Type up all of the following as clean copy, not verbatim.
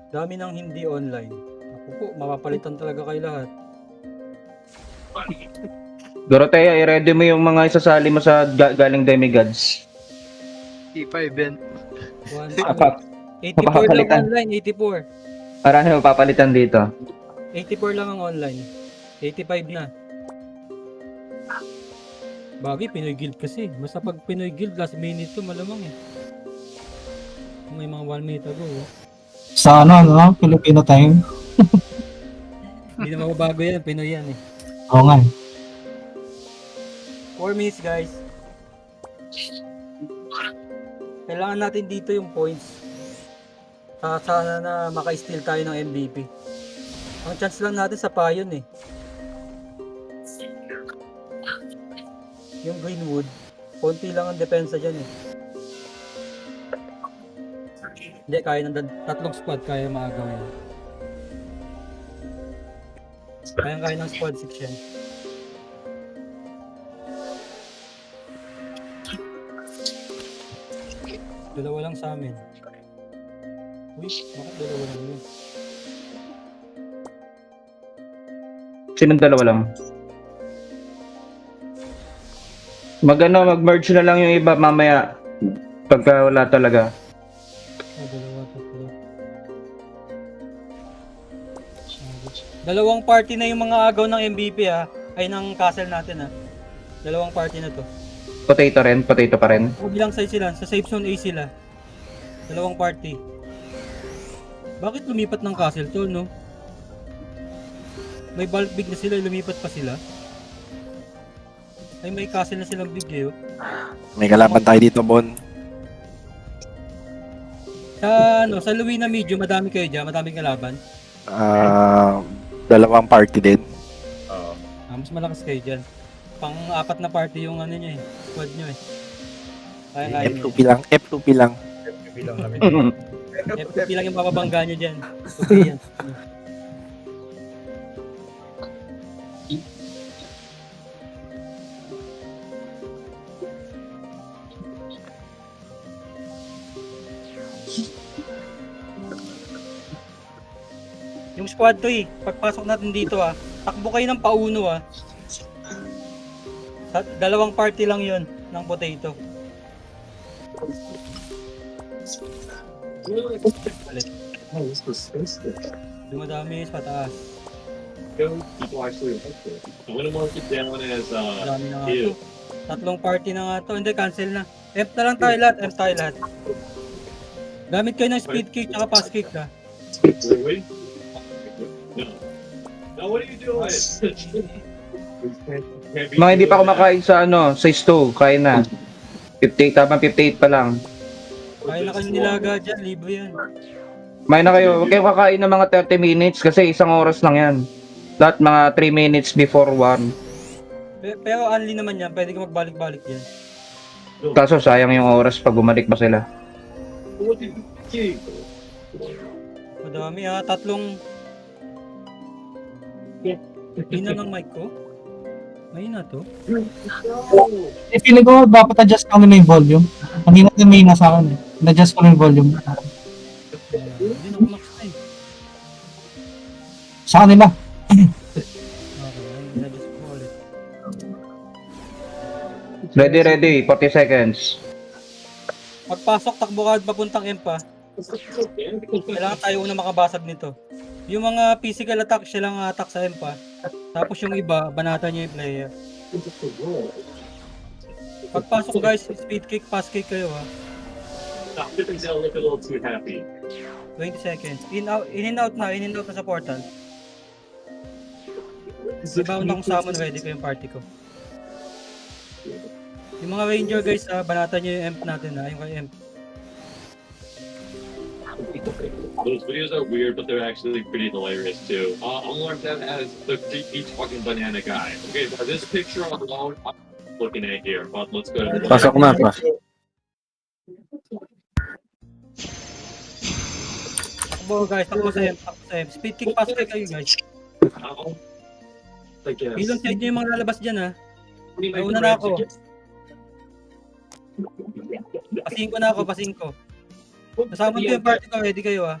Dami ng hindi online. Ako po, mapapalitan talaga kayo lahat. Dorotea, i-ready mo yung mga isasali mo sa galing demigods. T5 yan. 84 lang Mapapalitan. online, 84. Marami mapapalitan dito. 84 lang ang online. 85 na. Bagay, Pinoy Guild kasi. Basta pag Pinoy Guild, last minute to, malamang eh. May mga 1 minute ago. Oh. Sa ano, no? Filipino time. Hindi na mababago yan, Pinoy yan eh. Oo nga. 4 minutes guys. Kailangan natin dito yung points. Sana na maka-steal tayo ng MVP. Ang chance lang natin sa Payon eh. Yung Greenwood, konti lang ang depensa dyan eh. Hindi, kaya ng tatlong squad, kaya maagaw yan. Kaya ng squad 6 yan. Dalawa lang sa amin. Uy, bakit dalawa lang yun? Sinong dalawa lang? Mag-merge na lang yung iba mamaya. Pagka wala talaga. Dalawa, tatlo. Dalawang party na yung mga agaw ng MVP ha. Ay ng castle natin ha. Dalawang party na to. Potato pa rin. Bilang side sila, sa safe zone A sila. Dalawang party. Bakit lumipat ng castle tol, no? May bulk big na sila, lumipat pa sila. Ay may castle na silang big eh, oh. May kalaban tayo dito, Bon. Sa Luwina Medyo, madami kayo dyan, madaming kalaban. Dalawang party din. Mas malakas kayo dyan. Pang-apat na party yung ano nyo eh, squad nyo eh. Kaya F2P lang, F2P lang. FP lang yung papabangga nyo dyan. Okay yan. Yung squad to eh, pagpasok natin dito takbo kayo ng pauno dalawang party lang yon ng potato. Dumadami sa taas. Dami na nga to. Tatlong party na nga to. Hindi, cancel na. F na lang tayo lahat. F tayo lahat. Gamit kayo ng speed kick at pass kick ha. Mga hindi pa kumakain sa sa stove, kain na. 58, tama 58 pa lang. Kaya na kayo nilaga dyan. Libre yan. May na kayo, huwag kayo kakain ng mga 30 minutes kasi isang oras lang yan. Lahat mga 3 minutes before 1. Pero only naman yan. Pwede ka magbalik-balik yan. Kaso sayang yung oras pag bumalik pa sila. Madami tatlong hina ng mic ko. Mahina to. Feeling ko dapat adjust ko na yung volume. Ang hina na may nasa akin eh. Na-adjust ko na yung volume. Hindi na kumax na eh. Sa kanila. Okay, na-adjust ko ulit. Ready, 40 seconds. Pagpasok, takbo ka papuntang M pa. Kailangan tayo una makabasag nito. Yung mga physical attack, siya lang attack sa M pa. Tapos yung iba, banatan niya yung player. Pagpasok guys, speed kick, pass kick kayo 20 seconds. In and out na sa portal. Rebound akong summon, ready ko yung party ko. Yung mga ranger guys, banatan niyo yung imp natin yung kay imp. Those videos are weird, but they're actually pretty hilarious too. I'll mark that as the each fucking banana guy. Okay, now this picture alone, I'm looking at here, but let's go to the Pasok na pa. Takbo guys, takbo sa M, takbo sa M. Speed kick, pass kick kayo guys. I guess. Ilong side nyo yung mga lalabas dyan ha. Ay, una na ako. Pasing ko na ako, pasing ko. Nasama ko yung party ko, ready kayo ha.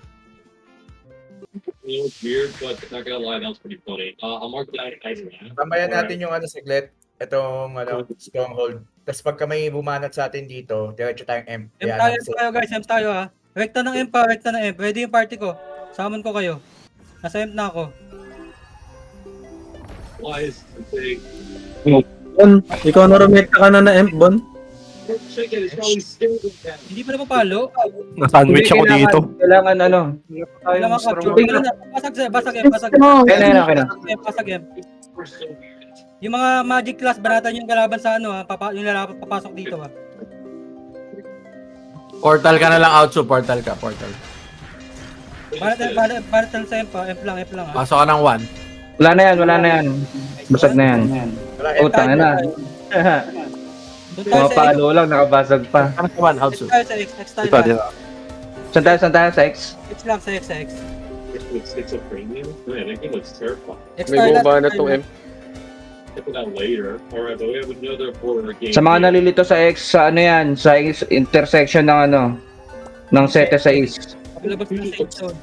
It was weird, but not gonna lie, that was pretty funny. I'll mark that as man. Tamayan natin yung saglit. Itong stronghold. Tapos pagka may bumanat sa atin dito, diretso tayong M. M tayo guys, M tayo ha. Rekta ng M pa, rekta ng M. Ready yung party ko. Summon ko kayo. Nasa M na ako. Why is the thing? Bon, ikaw na rumekta ka na na Emp, Bon. Chicken is probably still with that. Hindi pa na papalo. Na-sandwich ako Hindi, dito. Kailangan ano. Kailangan capture. Wala na. Basag M, basag M, basag M. Okay na. Basag M. We're so weird. Yung mga magic class, banatan yung kalaban sa ano ha. Yung lalapit papasok dito ha. Portal ka na lang, Outso. Portal ka, portal. Banatan sa M pa. M lang ha. Pasok ka ng 1. Wala na yan. Basag na yan. Utang na. Doon tayo sa X. Pumapalo lang, nakabasag pa. Ano ka man, Outso? Doon tayo sa X. X tayo Dito, ha. dito. Saan tayo sa X? X lang sa X, sa X. It looks schizophrenia. Man, that game looks terrifying. X tayo lahat. Check it out later. Alright, but we have another border game. Sa mga nalilito sa X, sa ano yan, sa intersection ng ano, ng 7-6. Paglabas ng safe zone.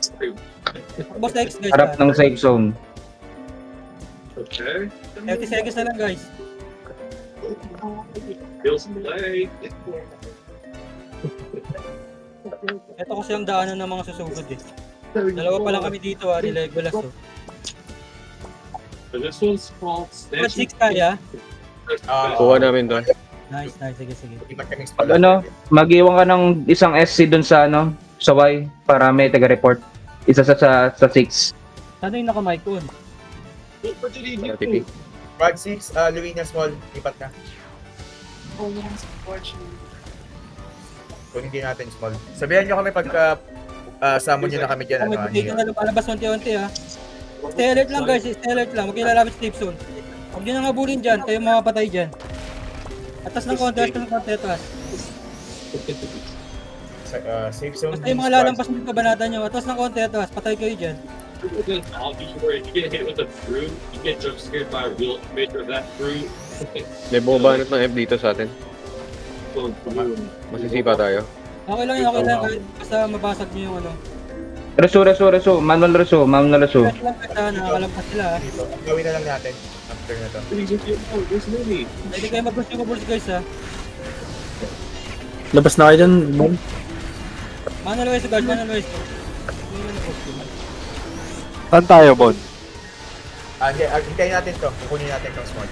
Tapos sa X guys Harap ha. ng safe zone. Okay. 30 seconds na lang guys. Feels play. Ito kasi ang daanan ng mga susugod eh. Dalawa pa lang kami dito ha, nila Legolas oh. So this one's called But Snatching. 6 kaya? Kuha namin doon. Nice, sige. Pag ano, mag-iwan ka ng isang SC dun sa ano, sa Y, para may taga-report. Isa sa 6. Sana yung naka-mic on? What did he do? Frog 6, Luina Small, lipat na. Kung hindi natin small. Sabihan nyo kami pagka summon nyo na kami dyan. May potato na lumalabas unti-unti ha. Stay alert lang guys, stay alert lang. Huwag yung lalapit sa safe zone. Huwag nyo nang habulin dyan, kayo mapapatay dyan. Atas ng konti, atas. Safe zone. Basta yung mga lalampas nyo kabanatan nyo, atas ng konti, atas. Patay kayo dyan. I'll be sure if you get hit with a fruit, you get jump scared by a real image of that fruit. May bumabanat ng F dito sa atin. Masisipa tayo. Okay lang yun, okay lang. Kahit basta mabasag nyo yung ano. Resu. Manual resu. Kahit lang kita, nakakalampas sila ha. Gawin na lang natin after na to. This movie. Pwede kayo mag-consumables guys ha. Labas na kayo dyan, Bon. Manual West guys, Manual West. Saan tayo, Bon? Hindi, hintayin natin to. Kukunin natin tong small.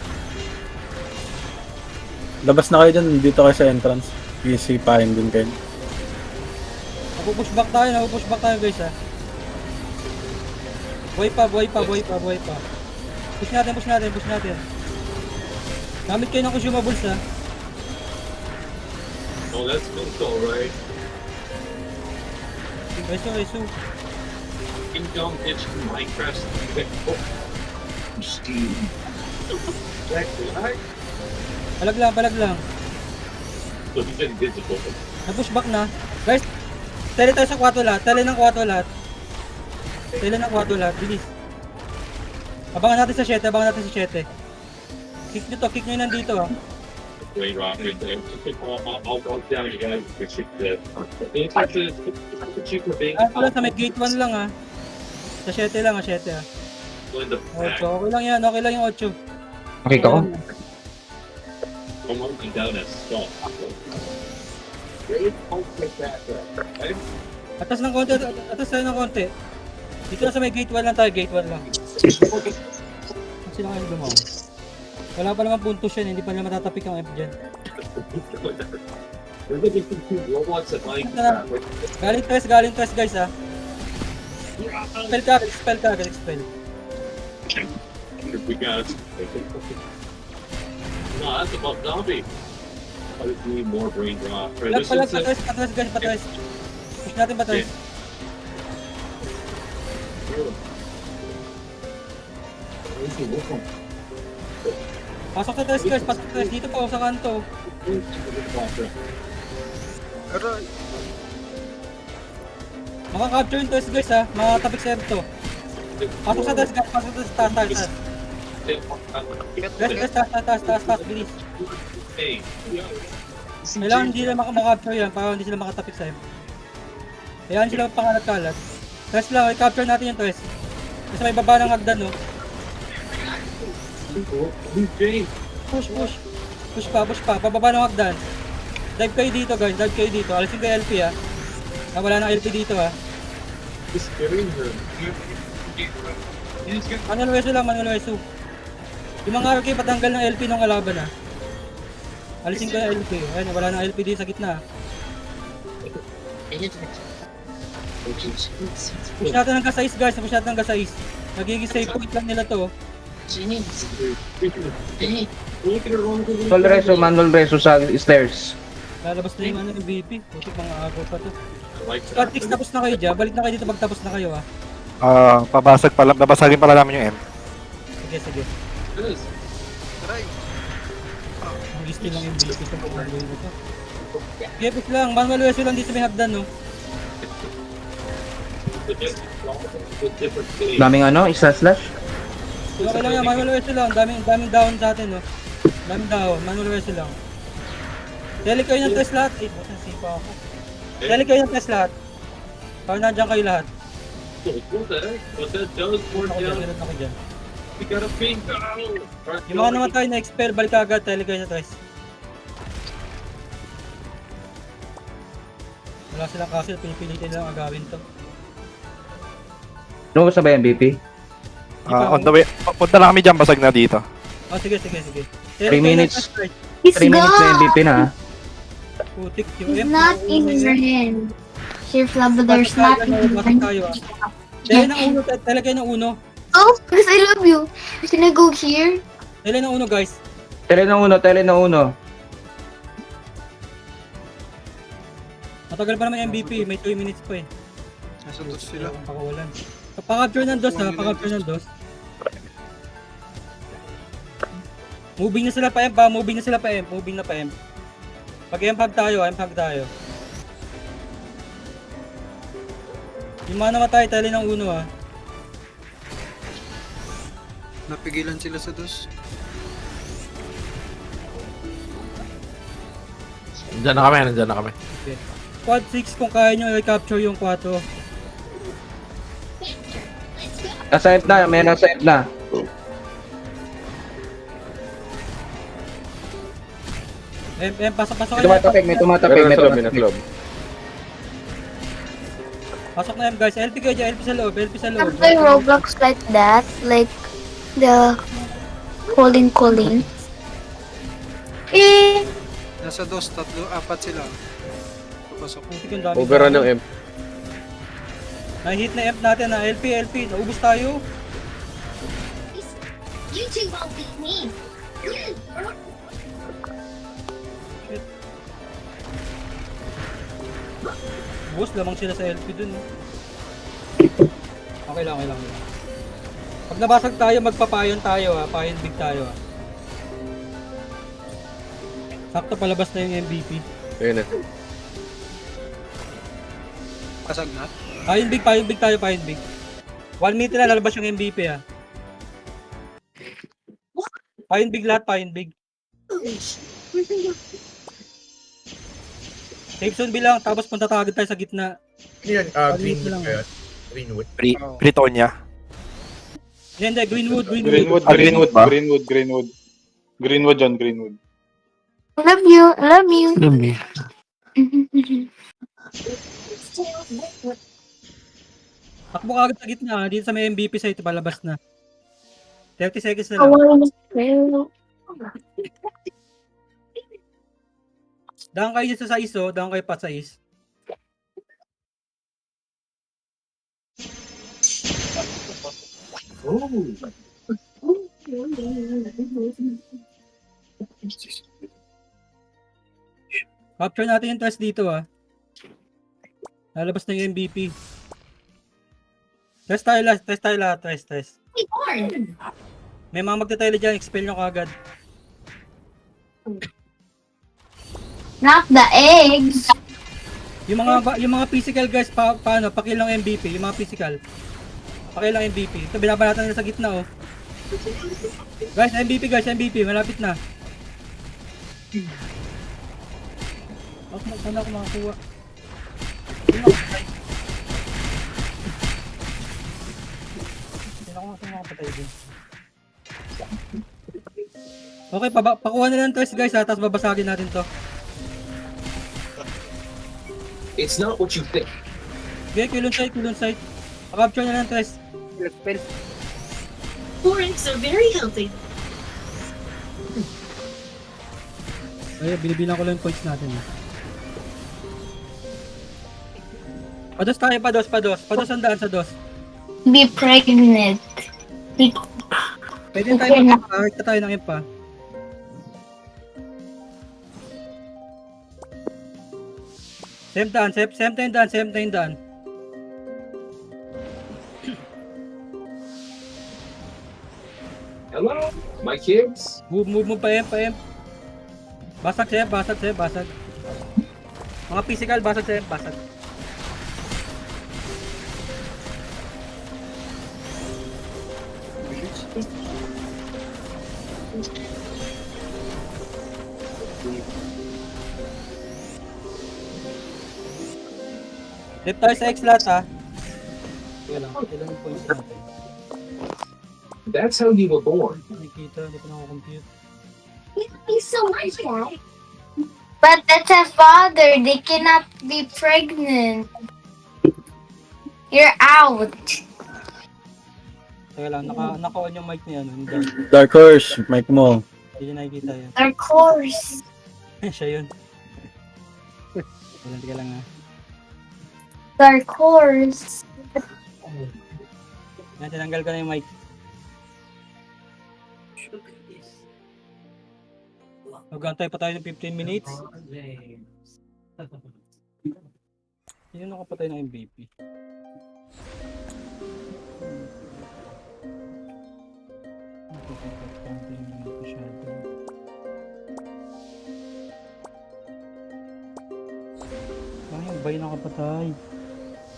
Labas na kayo dyan, dito kayo sa entrance. Isipahin din kayo. Napupush back tayo guys ha. Buhay pa. Push natin. Gamit kayo ng consumables ha. Oh, that's mental, right? Resu. Income itch Minecraft. Oh. Steam. Right? Balag lang. So he's invisible. Napush back na. Guys, tele tayo sa kwarto lahat. Tele ng kwarto lahat. Bilis. Abangan natin sa 7. Kick nyo yung nandito ha. Rain rock right there. I'll walk down, you guys. You shoot the. It's a cheaper thing. Wala sa may gate 1 lang ha. Sa 7 lang ha, 7 ha. In the 8. back. Okay lang yan, yung 8. Okay ka ko? I'm walking down that stall. Great. I'll take that. Right? Atas tayo ng konti. Dito na sa may gate 1 lang tayo, gate 1 lang. Sila kayo gumawa. Wala pa naman puntos yan, hindi pa nila matatapik ang F dyan. We're looking for two robots at Minecraft. Galing test guys ha. Expel ka. We got it. No, that's about zombie. I just need more brain rot. Right, this one's a- Patras guys. Push natin patras. Pasok sa test guys, dito pa sa kanto. Makaka-capture yung test guys ha. Makatapik sa M2. Pasok sa test guys. Pasok sa test. Taas. Taas. Bilis. Kailangan hindi na makaka-capture yan para hindi sila makatapik sa M. Kailangan sila pangalat-kalat. Test lang. I-capture natin yung test. Kasi may baba ng hagdan no. Push pa. Pababa ng hagdan. Dive kayo dito guys. Alisin ko yung LP ha. Wala nang LP dito ha. Manual Wesu. Yung mga RK patanggal ng LP ng kalaban ha. Alisin ko yung LP. Ayun, wala nang LP dito sa gitna ha. Push natin ng ka-size guys. Nagiging safe point lang nila to. Manual reso sa stairs. Lalabas na yung MVP. Putik mga agaw pa to. Scott, tapos na kayo dyan. Balik na kayo dito pag tapos na kayo ha. Babasagin pala namin yung M. Sige. Ang gusto lang yung MVP sa pag-manual na to. Gepos lang. Manual Wesu lang dito sa may hagdan no. Daming slash. Okay lang yan, Manual Wesu lang. Daming down sa atin, no? Manual Wesu lang. Dali kayo ng test lahat. Basta sipa ako. Dali kayo ng test lahat. Para nandiyan kayo lahat. Ako dyan. Yung mga namatay na expel, balik agad. Dali kayo sa test. Wala silang castle, pinipilitin lang agawin to. Ano ba ba MVP? On the way. Punta lang kami dyan, basag na dito. Oh, sige. 3 minutes. Let's 3 minutes na go! MVP na ha. Putik yung It's not in your hand. Sir Flabo, there's not in your hand. Talaga ng uno. Oh, because I love you. Can I go here? Talaga ng uno, guys. Tele na uno. Matagal pa naman yung MVP, may 2 minutes pa eh. Nasa dos sila. Pakawalan. Paka-capture ng dos ha, paka-capture ng dos. Moving na sila pa M. Pag M-hug tayo. Yung mga namatay, tali ng uno ha. Napigilan sila sa dos. Nandiyan na kami. Okay. Quad 6 kung kaya nyo i-capture yung 4. Nasa F na, may nasa F na. Pasok May tumatapik. Pasok na M guys, LP kayo dyan, LP sa loob. Can I Roblox like that? Like the calling. Eh, Nasa dos, tatlo, apat sila. Papasok. Putik yung dami. Overrun ng M. Na-hit na M natin na LP, naubos tayo. you two won't beat me. Boss, lamang sila sa LP dun. Okay lang. Pag nabasag tayo, magpapayon tayo ha. Payon big tayo ha. Sakto palabas na yung MVP. Ayun na. Kasag na. Payon big tayo. 1 minute na lalabas yung MVP ha. Payon big. Safe zone bilang, tapos punta tayo agad tayo sa gitna. Yun, Greenwood lang. Greenwood. Britonia. Hindi, Greenwood. Greenwood, John. I love you. Takbo ka agad sa gitna, dito sa may MVP site, palabas na. 30 seconds na lang. Kawaii. Daan kayo dito sa ISO, daan kayo pa sa IS. Capture natin yung test dito ah. Lalabas na yung MVP. Test tayo lahat. May mga magta-tele dyan, expel nyo kagad. Not the eggs. Yung mga physical guys, paano? Pakilang MVP, yung mga physical. Pakilang MVP. Ito, binabanatan nila sa gitna, oh. Guys, MVP, malapit na. Saan ako makakuha? Saan ako makapatay din? Okay, pakuha na lang test guys ha, tapos babasagin natin to. It's not what you think. Okay, kilon site. Pakapture na lang test. Forex are very healthy. Ay, binibilang ko lang yung points natin. Pados tayo, pados. Pados ang daan sa dos. Be pregnant. Pwede tayo mag-heart na tayo ng impa. Same time daan. Hello, my kids. Move pa em. Basag. Mga physical, basag. Left tayo sa X-Lat ha. Kaya lang, kailan yung points natin? That's how you were born. Nakikita, hindi ko nakakompute. He's so much, Dad. But that's a father. They cannot be pregnant. You're out. Kaya lang, naka-on yung mic niya, ano, hindi. Dark Horse, mic mo. Hindi niya nakikita yun. Of course. Siya yun. Teka lang ha. Dark horse. Yan, tinanggal ko na yung mic. Magantay pa tayo ng 15 minutes. Sino nakapatay ng MVP? Ay, yung bay nakapatay.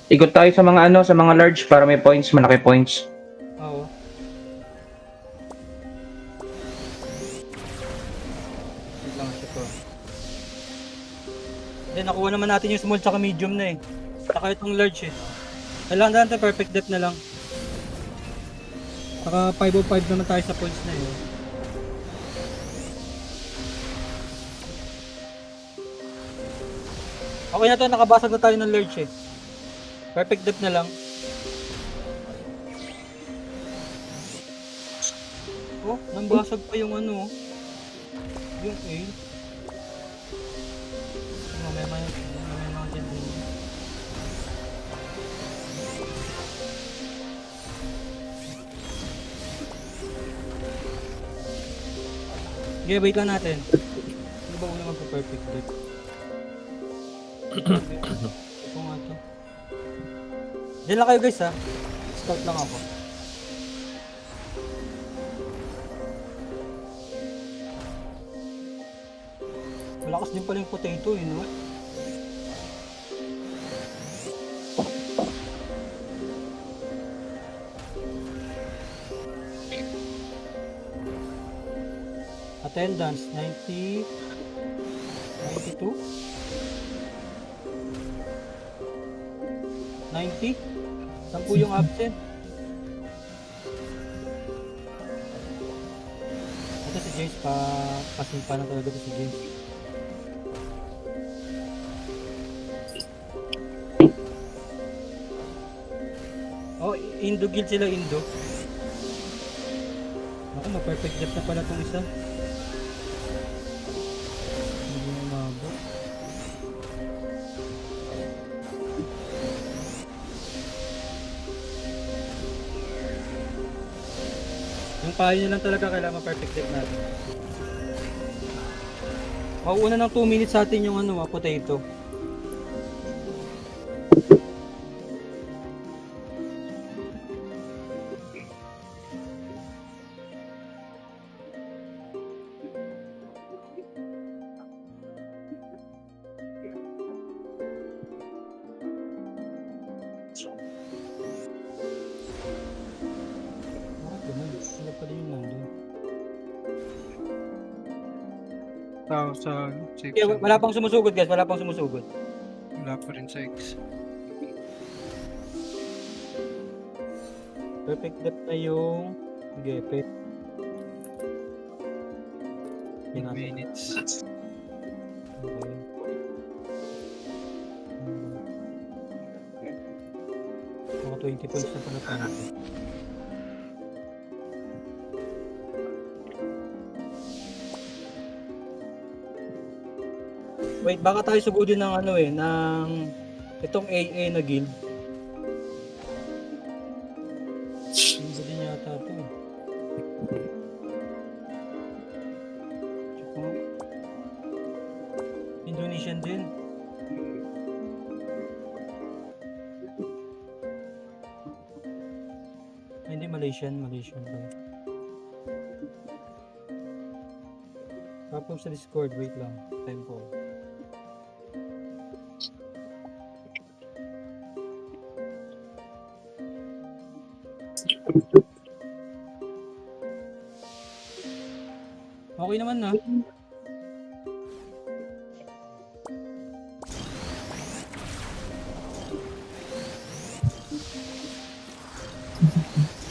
Ikot tayo sa mga large para may points, malaki points. Oo. Wait lang, check ko. Then, nakuha naman natin yung small tsaka medium na eh. Saka itong large eh. Kailangan natin perfect depth na lang. Saka 505 naman tayo sa points na yun. Okay na to, nakabasag na tayo ng large eh. Perfect depth na lang. Oh, nambasag pa yung ano. Yung A. Mamaya natin din. Okay, wait lang natin. Ano ba una magpa-perfect depth? Ito nga to. Diyan lang kayo guys ha. Scout lang ako. Malakas din pala yung potato eh, no? Attendance 90 92 90 10 yung absent. Ito si James pasimpa na talaga to si James. Oh, Indo guild sila, Indo. Ako, ma-perfect depth na pala tong isa. Hindi na umabot. Yung payo nyo lang talaga kailangan ma-perfect depth natin. Mauuna ng 2 minutes sa atin yung ano, potato. Sila pa din yung nandun. Sa safe Okay, zone. wala pang sumusugod guys, wala pang sumusugod. Wala pa rin sa X. Perfect depth na yung gepe. 8 minutes. Mga 20 points na pala tayo. Wait, baka tayo sugudin ng ano eh, ng itong AA na guild. Hindi din yata ito eh. Tsaka, Indonesian din. Ay, hindi, Malaysian ba? Tapos sa Discord, wait lang. Time ko. Okay naman na.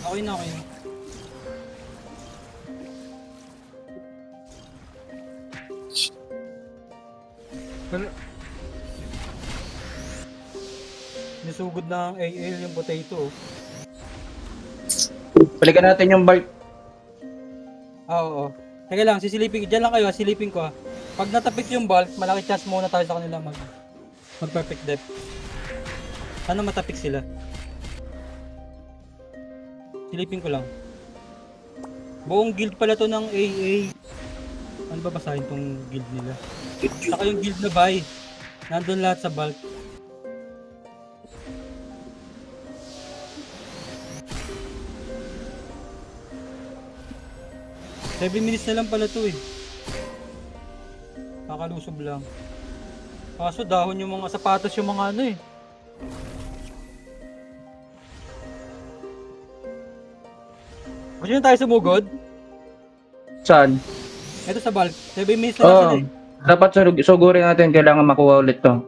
Okay na, okay na. Pero, nisugod na ang AL yung potato. Balikan natin yung bulk. Oo. Teka lang, sisilipin. Diyan lang kayo, silipin ko. Pag natapik yung bulk, malaki chance muna tayo sa kanila mag perfect depth. Sana matapik sila. Silipin ko lang. Buong guild pala to ng AA. Ano ba basahin tong guild nila? Saka yung guild na buy. Nandun lahat sa bulk. Every minutes na lang pala to eh. Kakalusob lang. Kaso dahon yung mga sapatos yung mga ano eh. Gusto nyo tayo sumugod? Saan? Ito sa bulk. 7 minutes na lang sila Oo. eh. Dapat sugurin natin, kailangan makuha ulit to.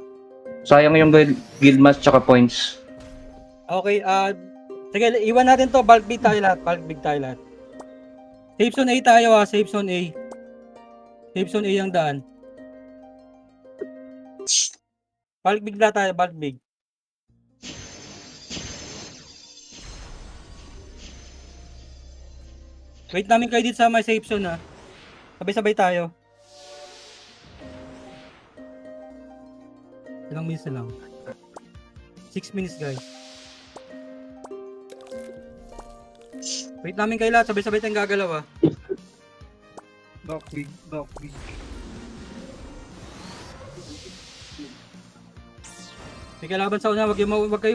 Sayang yung guild match tsaka points. Okay, sige, iwan natin to. Bulk big tayo lahat. Bulk big tayo lahat. Safe zone A tayo ha. Safe zone A. Safe zone A ang daan. Bulk big na tayo. Bulk big. Wait namin kayo dito sa may safe zone ha. Sabay-sabay tayo. Ilang minutes na lang. 6 minutes guys. Wait namin kayo lahat. Sabay-sabay tayong gagalaw ah. Back big, back big. May kalaban sa una. Wag kayong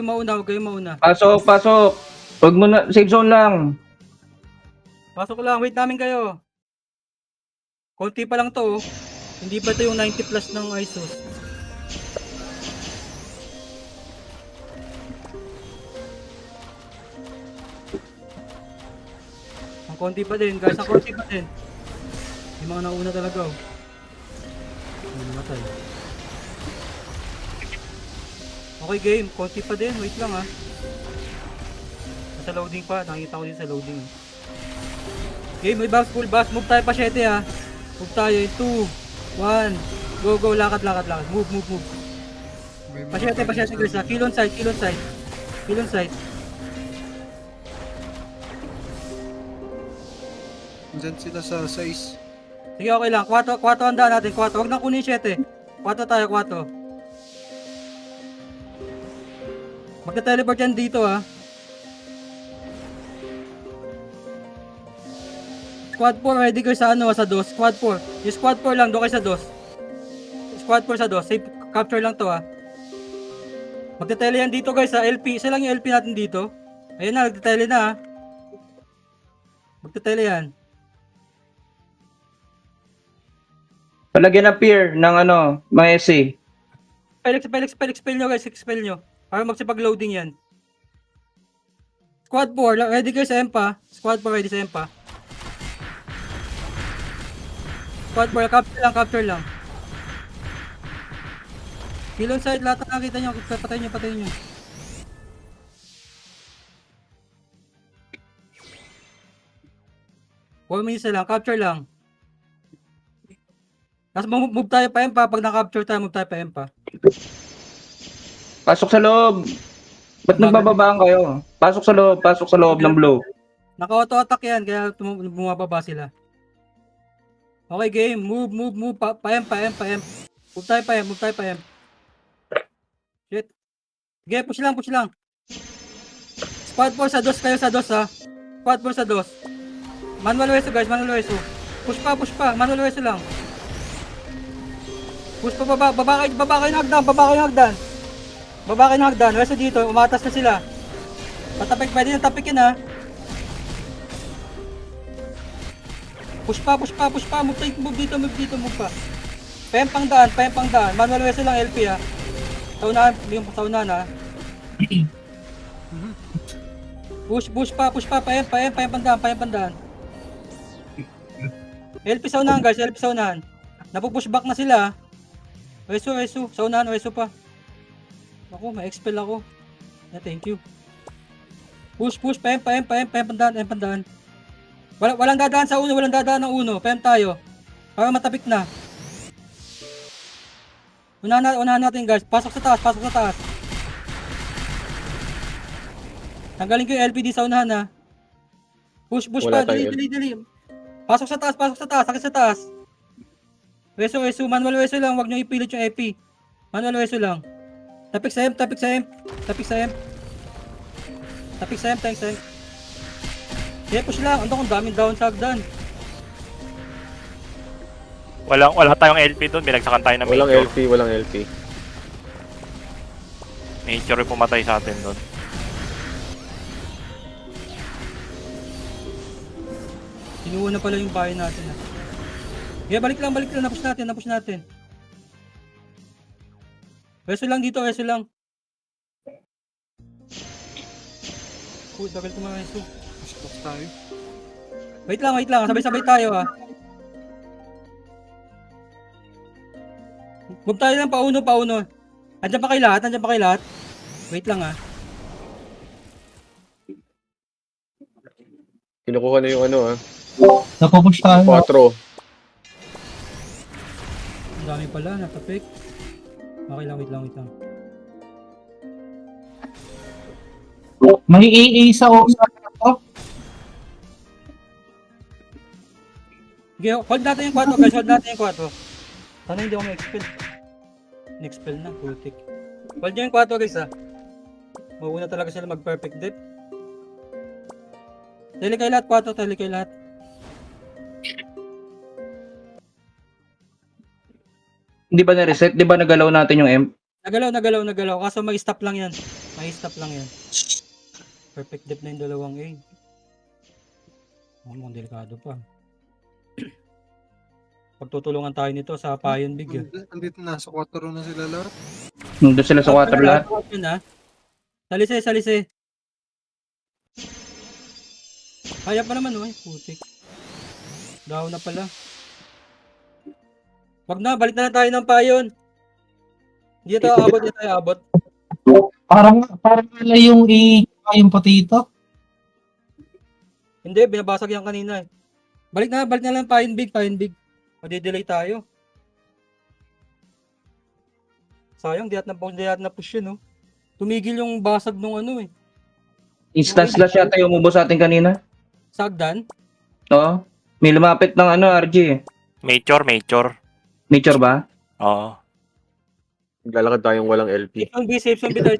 mauna. Wag kayong mauna. Pasok! Huwag mo na, safe zone lang. Pasok lang. Wait namin kayo. Konti pa lang to oh. Hindi pa to yung 90 plus ng ISOS. Ang konti pa din guys. Ang konti pa din. Yung mga nauna talaga oh. Ano namatay. Okay game. Konti pa din. Wait lang ah. Nasa loading pa. Nakikita ko din sa loading ah. Game, may bounce, full bounce. Move tayo pa 7 ha. Move tayo. 2, 1. Go, go. Lakad. Move. May mga Pa 7 guys ha. Kill on side. Diyan sila sa 6. Sige, okay lang. 4 ang daan natin. 4. Huwag nang kunin 7. 4 tayo, 4. Magka-teleport yan dito ha. Squad 4 ready kayo sa ano, sa DOS. Squad 4. Yung squad 4 lang, doon kayo sa DOS. Squad 4 sa DOS. Safe capture lang to ha. Magte-tele yan dito guys sa LP. Isa lang yung LP natin dito. Ayun na, magte-tele na ha. Magte-tele yan. Palagyan ng peer ng ano, mga SC. Spell nyo guys, spell nyo. Para magsipag-loading yan. Squad 4, ready kayo sa Empa. Squad 4, ready sa Empa. Squad 4, capture lang. Kill on side, lahat na nakita nyo. Patayin nyo. One minutes na lang, capture lang. Tapos move tayo pa Empa. Pag na-capture tayo, move tayo pa Empa. Pasok sa loob. Ba't nagbababaan kayo? Pasok sa loob ng blue. Naka-auto attack yan, kaya bumababa sila. Okay, game. Move. Pa-M. Move tayo pa M. Shit. Okay, push lang. Squad 4 sa dos kayo sa dos ha. Squad 4 sa dos. Manual Weso guys, Manual Weso. Push pa. Manual Weso lang. Push pa baba kayo ng hagdan. Baba kayo ng hagdan. Weso dito, umatas na sila. Patapik, pwede nang tapikin ha. Push pa. Move dito pa. Pempang daan. Manual Weso lang LP ha. Sa unahan ha. Push pa. Pempang daan. LP sa unahan guys, Napupush back na sila. Weso. Sa unahan, Weso pa. Ako, ma-expel ako. Thank you. Push. Pempang-daan. Walang dadaan sa uno, Pem tayo. Para matapik na. Unahan natin guys. Pasok sa taas. Tanggalin ko yung LPD sa unahan ha. Push Wala pa. tayo. Dali. Pasok sa taas. Sakit sa taas. Weso. Manual Weso lang. Huwag nyo ipilit yung EP. Manual Weso lang. Tapik sa M. Thanks. Kaya push lang. Ang daming down sa hagdan. Wala tayong LP doon, binagsakan tayo ng Walang LP. Nature yung pumatay sa atin doon. Kinuha na pala yung bahay natin ha. Kaya balik lang. Napush natin. Weso lang dito. Dagal ko mga Weso. Stop tayo. Wait lang. Sabay-sabay tayo ha. Move tayo lang pauno. Andiyan pa kayo lahat. Wait lang ha. Kinukuha na yung Napupush tayo. 4. Ang dami pala, natapik. Okay lang, wait lang. May AA sa usa. Okay, hold natin yung 4 guys, Sana hindi ako ma-expel. In-expel na, putik. Hold nyo yung 4 guys ha. Mauuna talaga sila mag-perfect dip. Tali kayo lahat. Hindi ba na-reset? Di ba nagalaw natin yung M? Nagalaw. Kaso may stop lang yan. Perfect dip na yung dalawang A. Mukhang delikado pa. Pagtutulungan tayo nito sa Payon Big. Andito na, sa 4 na sila lahat. Nandun sila sa water lahat. Salise. Kaya pa naman putik. Down na pala. Wag na, balik na lang tayo ng Payon. Hindi tayo abot. Parang wala yung yung potato. Hindi, binabasag yan kanina eh. Balik na lang Payon Big. Madi-delay tayo. Sayang, di at na push yun, no? Tumigil yung basag nung Instant slash yata yung umubos sa atin kanina. Sagdan. Oo. May lumapit ng RG. Major. Nature ba? Oo. Naglalakad tayong walang LP. Safe zone B tayo.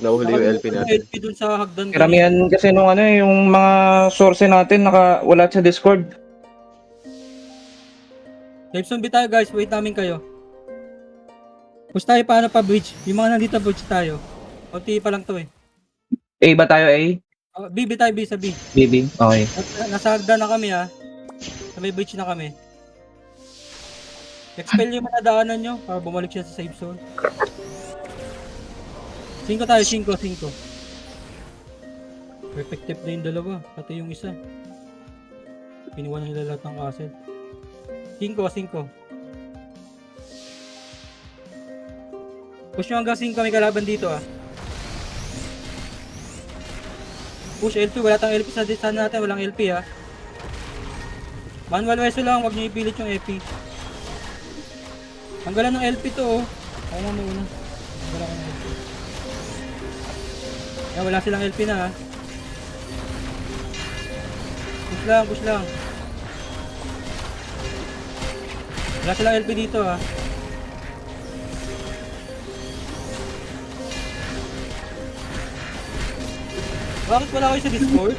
Nauhuli yung LP natin. LP dun sa hagdan. Karamihan kasi nung yung mga source natin wala sa Discord. Safe zone B tayo guys, wait namin kayo. Push tayo paano pa bridge? Yung mga nandito bridge tayo. Kunti pa lang to eh. A ba tayo A? B tayo, B sa B. BB? Okay. Nasa hagdan na kami ha. Sa may bridge na kami. Expel yung matadaanan nyo para bumalik siya sa safe zone. 5 tayo, 5. Perfect tip na yung dalawa, pati yung isa. Pinuha na nila lahat ng castle. 5. Push nyo hanggang 5, may kalaban dito ah. Push L2, wala tayong LP sa natin, walang LP ah. Manual weso lang, wag nyo ipilit yung EP. Hanggalan ng LP to oh. Ako nga muna. Hanggalan ko ng LP. Yan, wala silang LP na ah. Push lang. Wala silang LP dito ah. Bakit wala kayo sa Discord?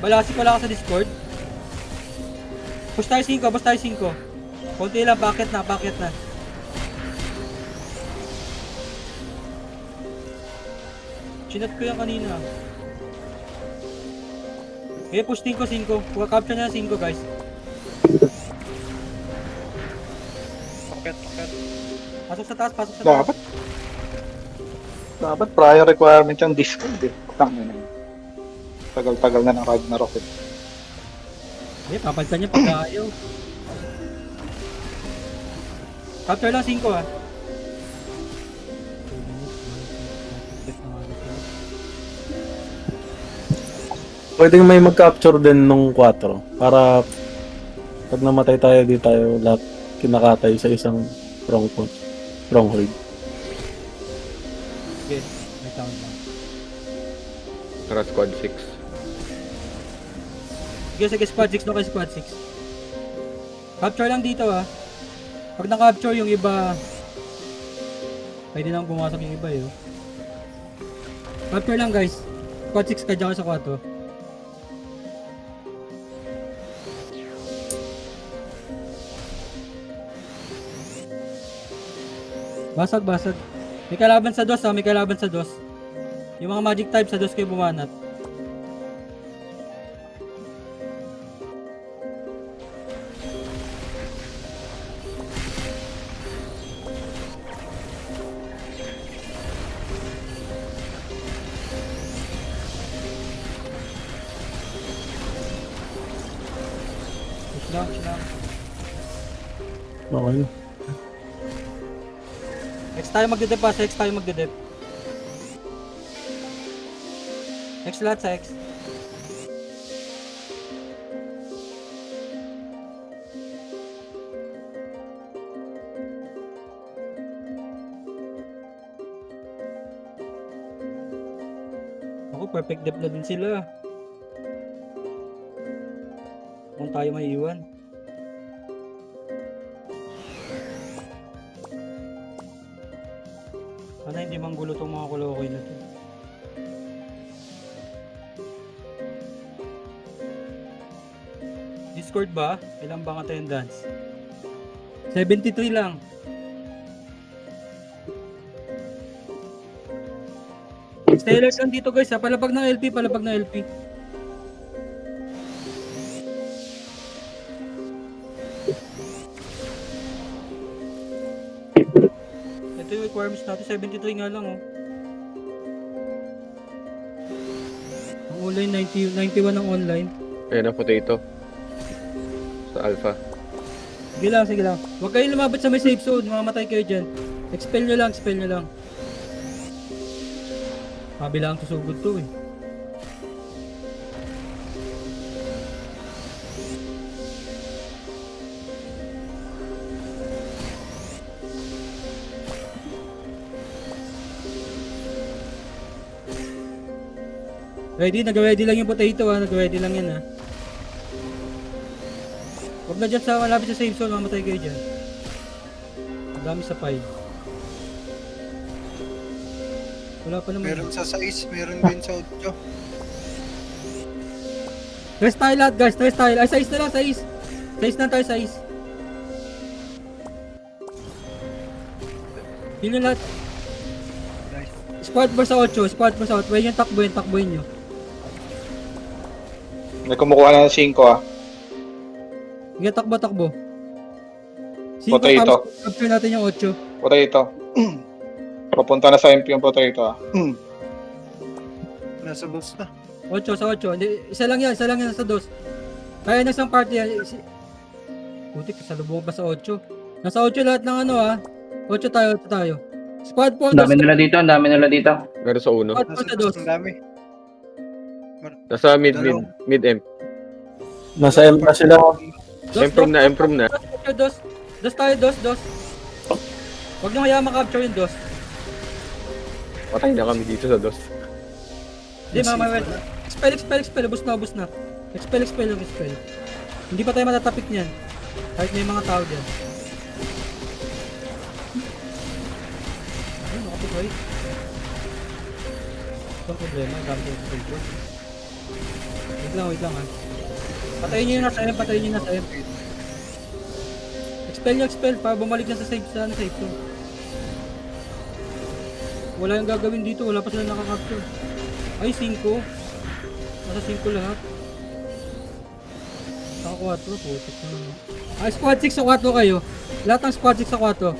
Balasik wala ka sa Discord? Push tayo 5. Konti lang, bakit na. Chinat ko yan kanina. Okay, push 5. Capture na 5 guys. Pakit. Pasok sa taas. Dapat prior requirement yung Discord eh. Tangina. Tagal-tagal na ng Ragnarok eh. Okay, papalitan niya pag ayaw. Capture lang 5 ah. Pwedeng may mag-capture din nung 4 para pag namatay tayo, di tayo lahat kinakatay sa isang stronghold. Okay, may count lang. Tara, squad 6. Sige, squad 6 no kay squad 6. Capture lang dito ah. Pag na-capture yung iba, pwede nang pumasok yung iba yun. Capture lang guys. Squad 6 ka dyan sa 4. Basag. May kalaban sa DOS ah, Yung mga magic type sa DOS kayo bumanat. Push lang. Okay. Next tayo magdedep ah, X tayo magdedep. X lahat sa X. Ako, perfect dep na din sila. Kung tayo may iwan. Sana hindi manggulo tong mga kulokoy na to. Discord ba? Ilan bang attendance? 73 lang. Stay alert lang dito guys ha. Palapag ng LP. Ito yung requirements natin. 73 nga lang oh. Ang online 91 ang online. Ayan ang potato. Sa alpha. Sige lang. Huwag kayong lumabot sa may safe zone. Mamamatay kayo dyan. Expel nyo lang. Kabila ang susugod to eh. Nag-ready lang yung potato ha. Nag-ready lang yan ha. Huwag na dyan sa malapit sa safe zone, mamatay kayo dyan. Ang dami sa 5. Wala pa naman. Meron sa 6, meron din sa 8. Rest tayo lahat guys, rest tayo. Ay, 6 na lang, 6. 6 na tayo, 6. Heal nyo lahat. Squad bar sa 8, Huwag yung takbuhin nyo. May kumukuha na ng 5 ah. Sige, takbo. Potato. Capture natin yung 8. Potato. Papunta na sa MP yung potato ah. Nasa boss na. 8 sa 8. Hindi, isa lang yan sa 2. Kaya na isang party yan. Putik, salubong pa sa 8. Nasa 8 lahat ng ano 8 tayo. Squad 4 Ang dami nila dito, ang dami nila dito. Meron sa uno. Squad 4 sa 2. Ang dami. Nasa mid M. Nasa M na sila. Improve na. Dos tayo. Huwag nyo kaya makapture yung 2. Patay na kami dito sa dos. Hindi, mamawel. Expel. Ubus na. Expel. Hindi pa tayo matatapik niyan. Kahit may mga tao dyan. Ayun, nakapikoy. Ito ang problema, gamit yung filter. Wait lang Patayin nyo yung nasa M. Expel para bumalik na sa safe zone. Wala yung gagawin dito, wala pa sila nakakapture. Ay, 5. Nasa 5 lahat. Saka 4, putik na naman. Ay, squad 6 sa 4 kayo. Lahat ng squad 6 sa 4.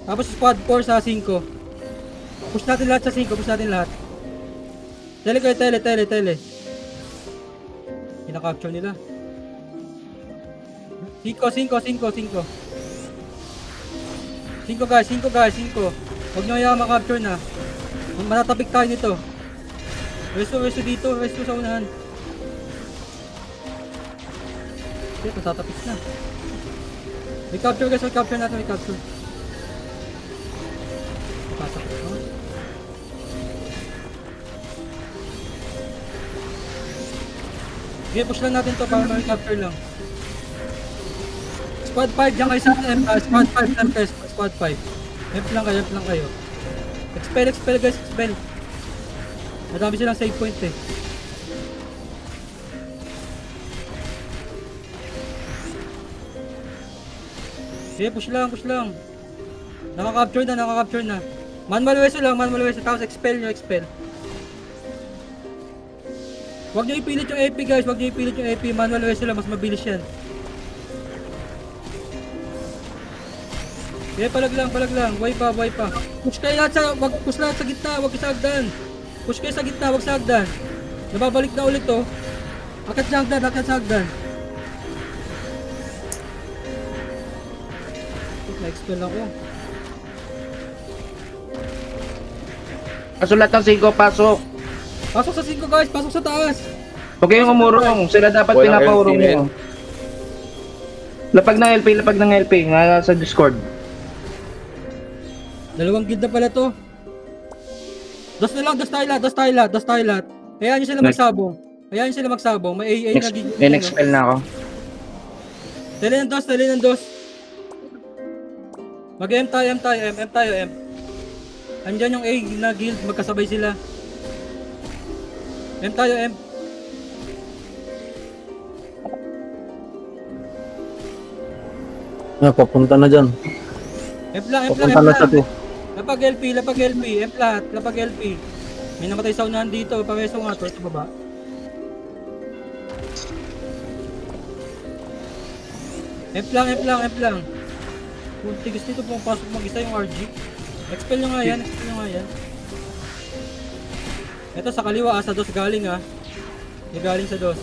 Tapos squad 4 sa 5. Push natin lahat sa 5, Tele kayo, tele. Kinakapture nila. 5 guys. Huwag nyo kaya makapture na. Matatapik tayo nito. Resto dito, resto sa unahan. Okay, matatapik na. May capture guys, may capture. Matatapik na. Okay, push lang natin to para may capture lang. Squad 5, dyan kayo sa M. Squad 5 lang kayo, Squad 5. F lang kayo. Expel guys. Madami silang save point eh. Okay, push lang. Nakaka-capture na. Manual weso lang, tapos expel. Huwag nyo ipilit yung AP guys, manual weso lang, mas mabilis yan. Okay, palag lang. Way pa. Push kayo lahat sa gitna, wag sa hagdan. Push kayo sa gitna, wag sa hagdan. Nababalik na ulit to. Akat sa hagdan. Na-expel ako. Kasulat ng 5, pasok. Pasok sa 5 guys, pasok sa taas. Huwag kayong umurong. Sila dapat Walang pinapaurong LP nyo. Lapag ng LP. Nga sa Discord. Dalawang guild na pala to. Dos tayo lahat. Hayaan nyo sila magsabong. May AA na guild. In-expel na ako. Tali ng dos. Mag-M tayo. Andyan yung A na guild, magkasabay sila. M tayo. Papunta na dyan. F lang. Papunta na sa 2. Lapag LP. M lahat, lapag LP. May namatay sa unahan dito, pameso nga to sa baba. F lang. Kung tigis nito pumapasok mag-isa yung RG. Expel nyo nga yan. Ito sa kaliwa, sa dos galing May galing sa dos.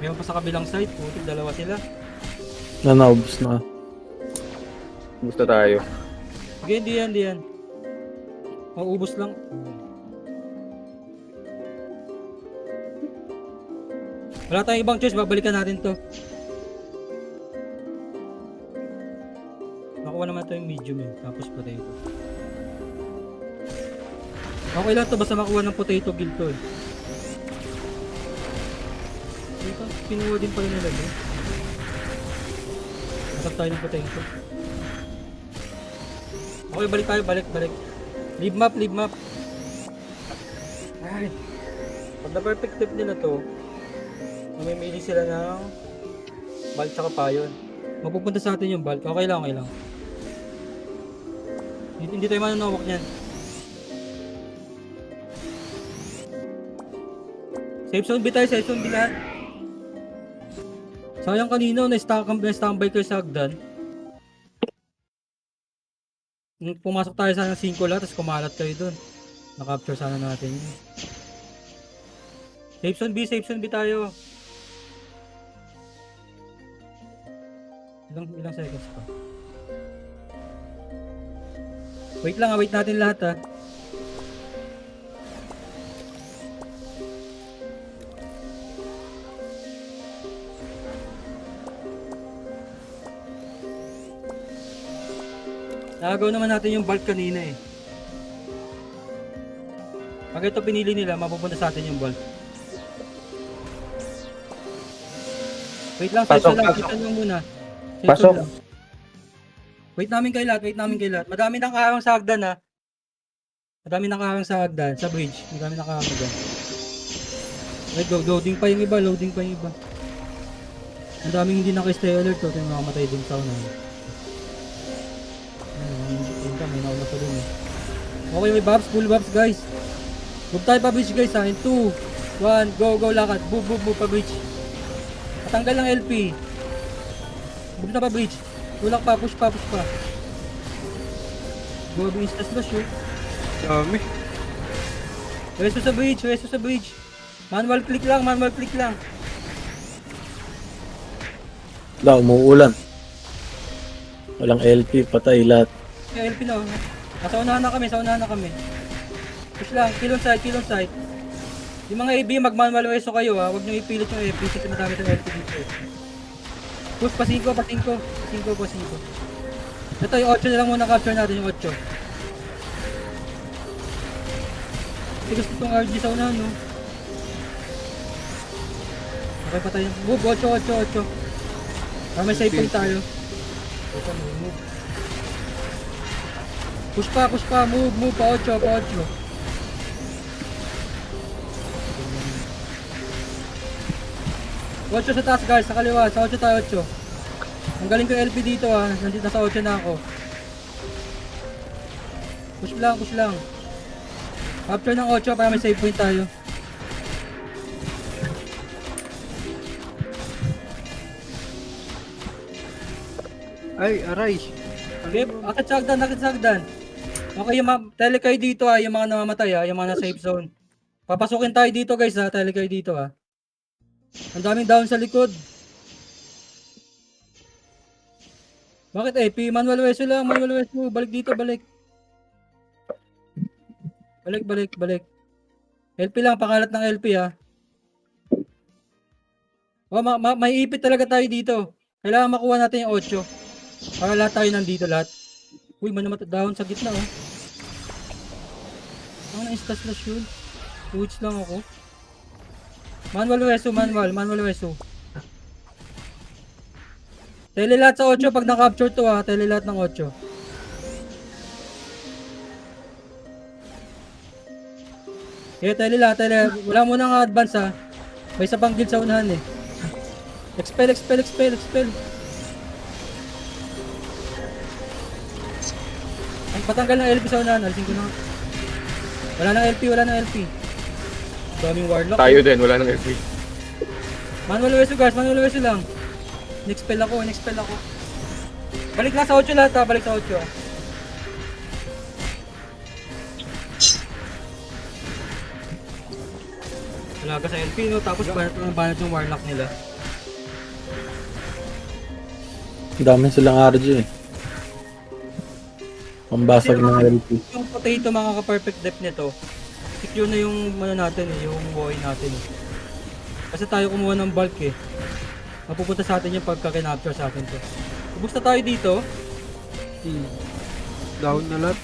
Meron pa sa kabilang side, putik, dalawa sila. Naubos na. Gusto tayo. Okay, hindi yan. Maubos lang. Wala tayong ibang choice, babalikan natin to. Nakuha naman ito yung medium tapos potato. Okay lang to, basta makuha ng potato guild to Ito, pinuha din pala nila Nasab tayo ng potato. Okay, balik. Leave map. Ay. Pag na-perfect tip nila to, mamimili sila ng bulk tsaka payon. Mapupunta sa atin yung bulk. Okay lang. Hindi tayo manunawak niyan. Safe zone B lahat. Sayang kanina, na-standby kayo sa hagdan. Pumasok tayo sana ng 5 lahat, tapos kumalat kayo dun. Na-capture sana natin yun. Safe zone B tayo. Ilang seconds pa. Wait lang, wait natin lahat ha. Nakagaw naman natin yung bulk kanina eh. Pag ito pinili nila, mapupunta sa atin yung bulk. Wait lang, Pasok, session lang, pasok. session lang muna. Session Pasok. lang. Wait namin kay lahat. Madami nang kaharang sa hagdan ha. Madami nang kaharang sa hagdan, sa bridge. Madami nang kaharang dyan. Wait, loading pa yung iba. Ang daming hindi naka-stay alert to. Yung nakamatay din sa unan. May nauna pa dun eh. Okay, may bobs, full bobs guys. Move tayo pa bridge guys ha. In 2, 1, go, lakad. Move pa bridge. Patanggal ng LP. Move na pa bridge. Tulak pa, push pa. Go, insta slash yun. Dami. Resto sa bridge. Manual click lang. Wala, umuulan. Walang LP, patay lahat. Yung LP na. Sa unahan na kami. Push lang, kill on site. Yung mga AB, mag-manual weso kayo ha. Huwag nyo ipilit yung FP kasi madami itong LP dito. Push pa 5. Ito yung 8 na lang muna capture natin yung 8. Kasi gusto itong RG sa unahan no. Okay pa tayo. Move, 8. Para may save point tayo. Move. Push pa, move pa 8. 8 sa taas guys, sa kaliwa, sa 8 tayo 8. Ang galing ko yung LP dito ha, nandito sa 8 na ako. Push lang. Capture ng 8 para may save point tayo. Ay, aray. Okay, akit sa hagdan. Okay, tele kayo dito ha, yung mga namamatay ha, yung mga na safe zone. Papasukin tayo dito guys ha, tele kayo dito ha. Ang daming down sa likod. Bakit AP? Manual weso lang, balik dito. Balik. LP lang, pakalat ng LP ha. May ipit talaga tayo dito. Kailangan makuha natin yung 8. Para lahat tayo nandito lahat. Uy, down sa gitna oh. Ano insta slash yun? Twitch lang ako. Manual weso. Tele lahat sa 8 pag na-capture to ha. Tele lahat ng 8. Tele lahat. Wala mo nang advance ha. May isa pang guild sa unahan eh. Expel. Ang patanggal ng LP sa unahan. Alisin ko na. Wala nang LP. Daming warlock. Tayo din, wala nang FP. Manual weso guys, lang. In-expel ako. Balik na sa 8 lahat ha, balik sa 8. Wala ka sa LP no, tapos banat yung warlock nila. Ang dami silang RG eh. Pambasag ng LP. Yung potato makaka-perfect depth nito, secure na yung natin eh, yung buhay natin eh. Kasi tayo kumuha ng bulk eh. Mapupunta sa atin yung pagka-capture sa atin to. Ubus na tayo dito. Down na lahat.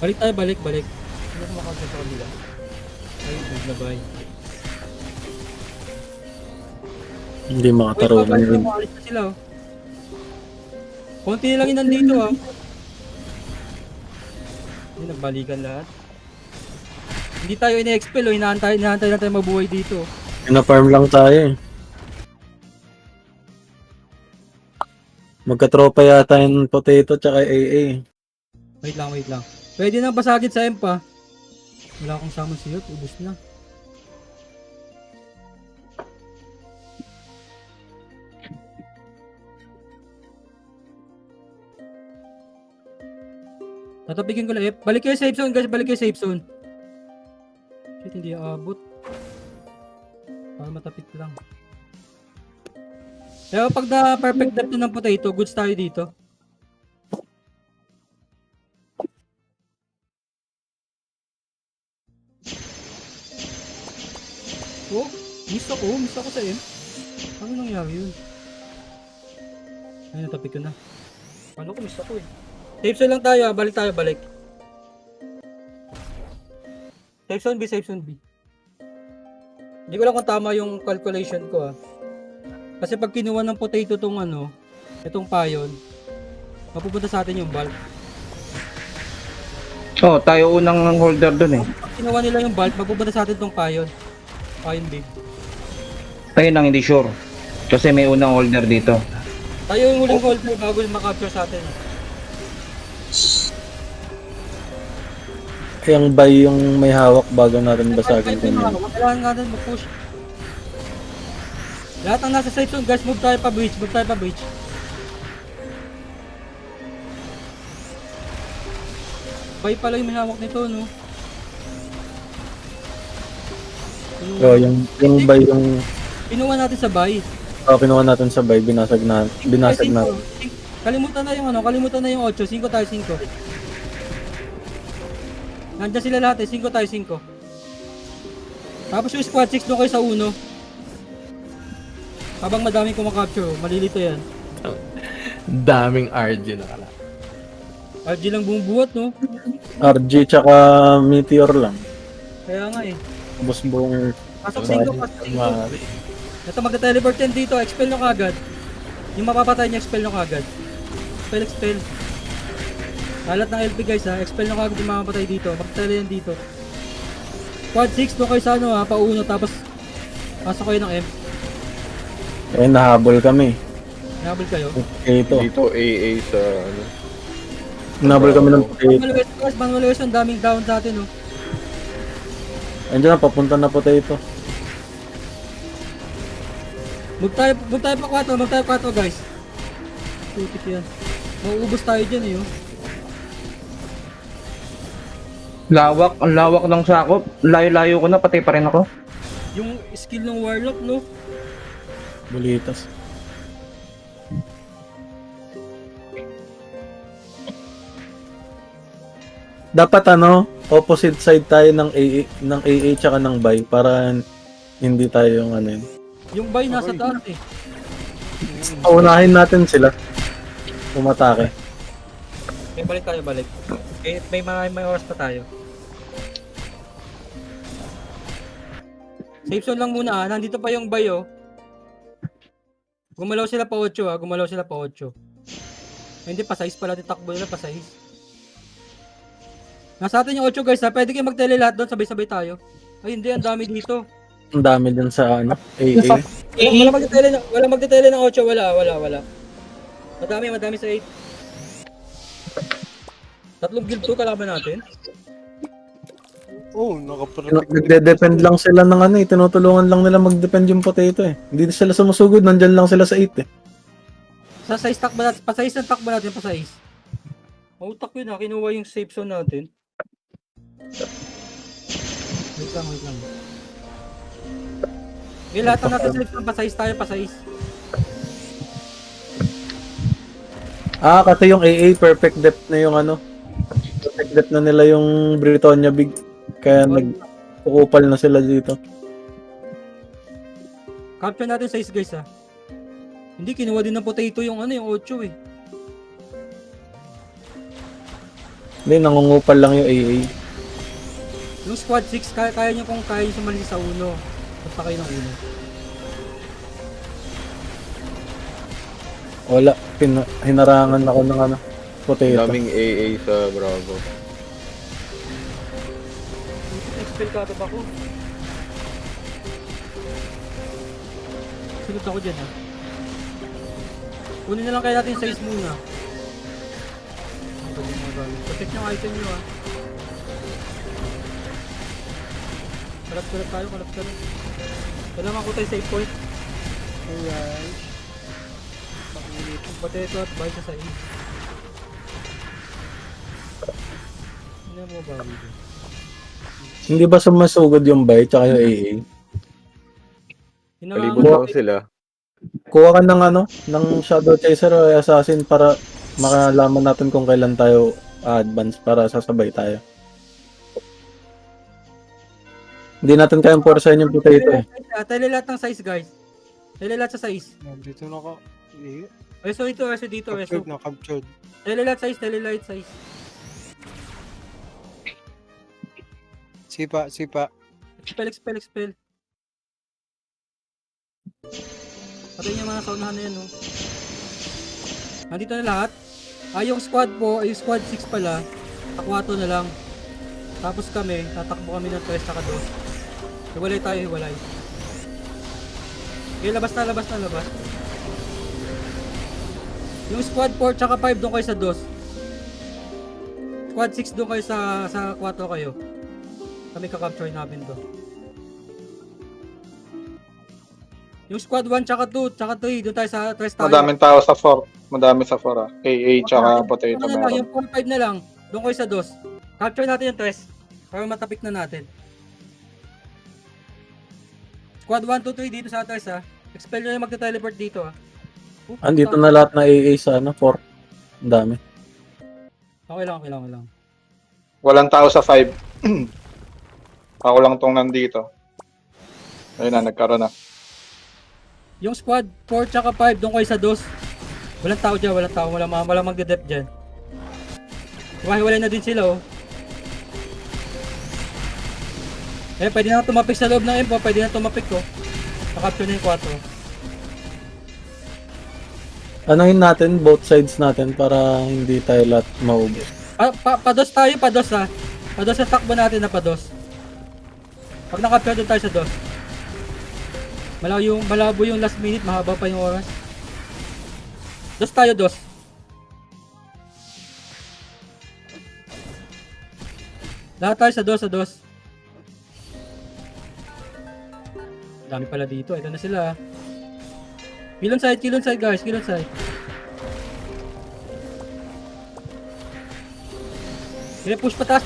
Balik. Hindi ako makakagay sa kanila. Ay, naglabay. Hindi makatarungan yun. Umalis na sila oh. Konti lang yun nandito ah. Hindi, nagbalikan lahat. Hindi tayo ina-expel oh, inaantay na tayo mabuhay dito. Pina-farm lang tayo eh. Magkatropa yata yung potato tsaka AA. Wait lang. Pwede na basagin sa EMPA. Wala akong summon siyot, ubus na. Patapigin ko lang F. Balik kayo safe zone guys, balik kayo safe zone. Shit, hindi aabot. Para matapik lang. Pero pag na perfect depth ng potato, goods tayo dito. Oh, miss ako sa M. Ano nangyari yun? Ay, natapik ko na. Paano ko miss ako eh? Safe zone lang tayo, balik tayo, balik. Safe zone B, safe zone B. Hindi ko lang kung tama yung calculation ko Kasi pag kinuha ng potato tong itong payon, mapupunta sa atin yung bulk. Oh, tayo unang holder dun eh. Pag kinuha nila yung bulk, mapupunta sa atin tong payon. Payon big. Tayo nang hindi sure. Kasi may unang holder dito. Tayo yung huling holder bago makapture sa atin. Yung buy yung may hawak bago natin basagin kanina. Kailangan nga natin mag-push. Lahat ang nasa safe zone, guys, move tayo pa breach, Buy pala yung minawak nito, no? So, yung buy yung Pinuha natin sa buy. kinuha natin sa buy, binasag na. Kalimutan na yung 8, 5 tayo 5. Nandiyan sila lahat 5 tayo 5. Tapos yung squad 6 doon kayo sa uno. Habang madaming kumakapture, malilito yan. Daming RG na kala. RG lang bumubuhat, no? RG tsaka Meteor lang. Kaya nga Tapos buong Pasok 5. Ito magta-teleport yan dito, expel nyo kagad. Yung mapapatay niya, expel nyo kagad. Expel. Alat ng LP guys expel nyo kagad yung mapapatay dito. Magta-tele yan dito. Quad 6 doon kayo sa pauno, tapos pasok kayo ng M. nahabol kami. Nahabol kayo? Ito. Dito AA sa Nahabol kami ng Manuel West, ang daming down sa atin, no? Andiyan na, papunta na potato. Move tayo pa 4, guys. Putik yan. Mauubos tayo dyan, Ang lawak ng sakop. Layo-layo ko na, patay pa rin ako. Yung skill ng Warlock, no? Bulitas. Dapat opposite side tayo ng AA tsaka ng buy para hindi tayo yung yun. Yung buy nasa taas Unahin natin sila. Umatake. Balik. Okay, may oras pa tayo. Safe zone lang muna nandito pa yung buy Gumalaw sila pa 8 Hindi pa size pala titakbo nila pa size. Nasa atin yung 8 guys pwede kayo mag-tele lahat doon sabay-sabay tayo. Ay hindi, ang dami dito. Ang dami din sa AA. Wala magte-tele ng 8, wala. Madami sa 8. Tatlong guild 2 kalaban natin. Oh, Nagde-depend lang sila ng tinutulungan lang nila mag-depend yung potato Hindi sila sumusugod, nandyan lang sila sa 8 Sa size takbo natin, pa size ng takbo natin, pa size. Mautak yun kinuha yung safe zone natin. Wait lang. May lahat na nasa safe zone, pa size tayo, pa size. Kasi yung AA perfect depth na yung perfect depth na nila yung Britonia Big. Kaya nagkukupal na sila dito. Capture natin size guys Hindi, kinuha din ng potato yung yung 8 Hindi, nangungupal lang yung AA. Yung squad 6, kaya nyo kung kaya nyo sumali sa uno. Punta kayo ng uno. Wala, hinarangan ako ng potato. daming AA sa Bravo. Expel ka ba ako? Sunod ako dyan Kunin na lang kaya natin yung size muna. Protect yung item nyo Kalap tayo. Kailangan ko tayo save point. Alright. Pakulit yung potato at buy sa size. Hindi mo ba dito? Hindi ba sumasugod yung buy tsaka yung AA? Palibot lang sila. Kuha ka ng ano, ng Shadow Chaser o Assassin para makalaman natin kung kailan tayo advance para sasabay tayo. Hindi natin kayang porsahin yung potato eh. Tele lahat ng size, guys. Tele lahat sa size. Nandito na ka. Eh, Reso ito, reso dito, reso. captured na, captured. Tele lahat size, tele lahat size. Sipa, sipa. Expel. Patayin yung mga saunahan na yan, no? Nandito na lahat. Yung squad po, yung squad 6 pala, takwato na lang. Tapos kami, tatakbo kami ng 3 saka 2. Hiwalay tayo, hiwalay. Okay, labas na. Yung squad 4 tsaka 5 doon kayo sa 2. Squad 6 doon kayo sa 4 kayo. Kami kakapture namin to. Yung squad 1 tsaka 2 tsaka 3 doon tayo sa 3 tayo. Madaming tao sa 4. Madami sa 4 ah. AA tsaka potato Ano na lang, meron. yung 4-5 na lang. Doon kayo sa 2. Capture natin yung 3 para matapik na natin. Squad 1, 2, 3 dito sa 3 ha. Expel nyo yung magta-teleport dito ha. Andito na lahat na AA sa ano, 4. Ang dami. Okay lang. Walang tao sa 5. Ako lang tong nandito. Ayun na, nagkaroon na. Yung squad 4 tsaka 5 doon kayo sa 2. Walang tao dyan, walang magde-dep dyan. Hiwalay na din sila oh. Pwede na tumapik sa loob ng M po, pwede na tumapik ko. Nakapture na yung 4. Anuhin natin, both sides natin para hindi tayo lahat maubos. Pados tayo, pados ha. Pados ang takbo natin na pados. Pag nakapture doon tayo sa 2. Malabo yung last minute, mahaba pa yung oras. Dos tayo, dos. Lahat tayo sa dos. Dami pala dito. Ito na sila. Kill on side guys. Kill on side. Okay, push pataas.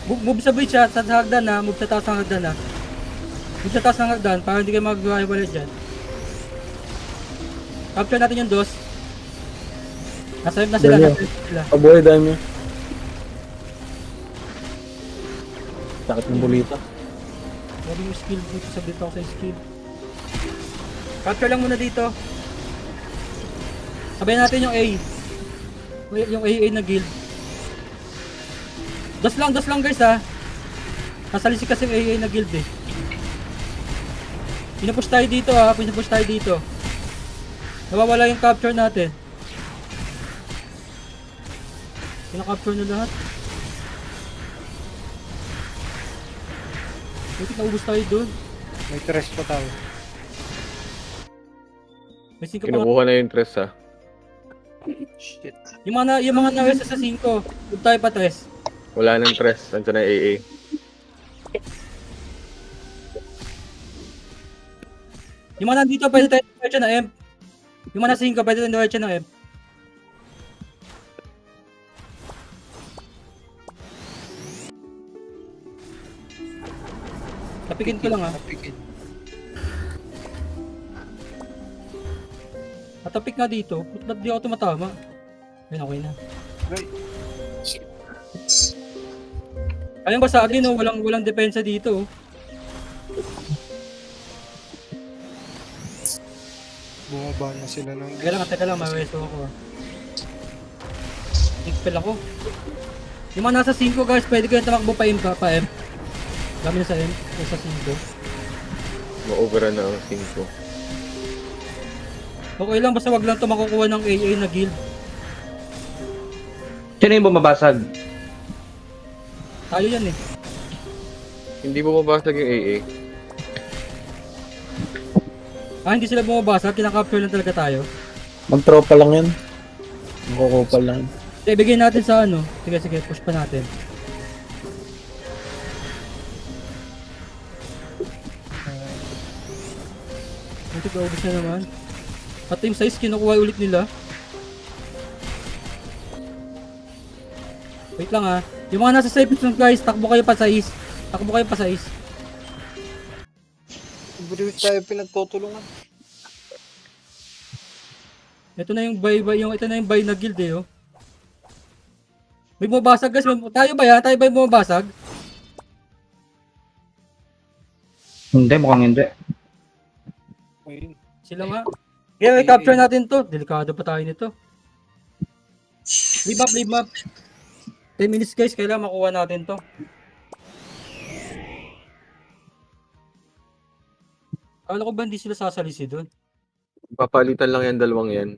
Move sa bridge ha. Sa hagdan ha. Move sa taas ng hagdan ha. Move sa taas ng hagdan para hindi kayo mag-iwalay dyan. Capture natin yung dos. Nasa na sila. Pabuhay dahil mo. Sakit ng bulita. Sabi yung skill dito. Sabit ako sa skill. Capture lang muna dito. Sabayan natin yung A. Yung AA na guild. Dos lang guys ha. Nasalisi kasi yung AA na guild eh. Pinupush tayo dito ha. Nawawala yung capture natin. Pinaka-capture na lahat. Buti naubos tayo doon. May tres pa tayo. May 5 pa. Kinukuha na yung tres ha. Shit. Yung mga na-rest sa 5. Huwag tayo pa 3. Wala nang tres. Nandiyan na AA. Yung mga nandito pwede tayo diretso na M. Yung mga nasa 5 pwede tayo diretso na M. Tapikin ko lang ha. Natapik nga dito. Ba't di ako tumatama? Ayun, okay na. Ayun ba sa akin oh, walang depensa dito oh. Bumaba na sila ng... Teka lang, may weso ako. Expel ako. Yung mga nasa 5 guys, pwede kayo tamakbo pa M. Dami na sa M, sa 5. Ma-overrun na ang 5. Okay lang, basta wag lang ito makukuha ng AA na guild. Sino yung bumabasag? Tayo yan eh. Hindi bumabasag yung AA. Hindi sila bumabasa, kinakapture lang talaga tayo. Mag-tropa lang yan. Magkukupal lang. Ibigay natin sa ano. Sige, push pa natin. Muntik na ubus na naman. Pati yung size, kinukuha ulit nila. Wait lang ha. Yung mga nasa safe zone guys, takbo kayo pa sa east. Takbo kayo pa sa east. Bro, tayo pinagtutulungan. Ito na yung ito na yung buy na guild eh, oh. May bumabasag guys, tayo ba yan? Tayo ba yung bumabasag? Hindi, mukhang hindi. Ayun. Sila nga. Kaya i-capture natin to. Delikado pa tayo nito. Leave map. 10 minutes guys, kailangan makuha natin to. Akala ko ba hindi sila sasalisi doon? Papalitan lang yan, dalawang yan.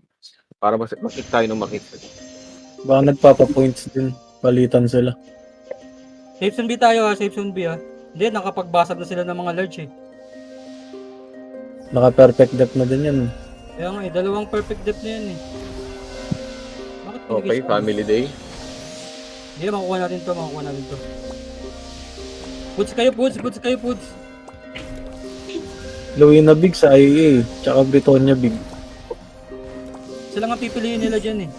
Para makik tayo ng makik. Baka nagpapa-points din. Palitan sila. Safe zone B tayo ha, safe zone B ha. Hindi, nakapagbasag na sila ng mga large eh. Naka-perfect depth na din yan. Kaya nga eh, dalawang perfect depth na yan eh. Bakit Okay, pinigay sa- family day. Hindi, makukuha natin to. Puds kayo, Puds. Luina Big sa IA. Tsaka Britonia Big. Sila nga pipiliin nila dyan eh.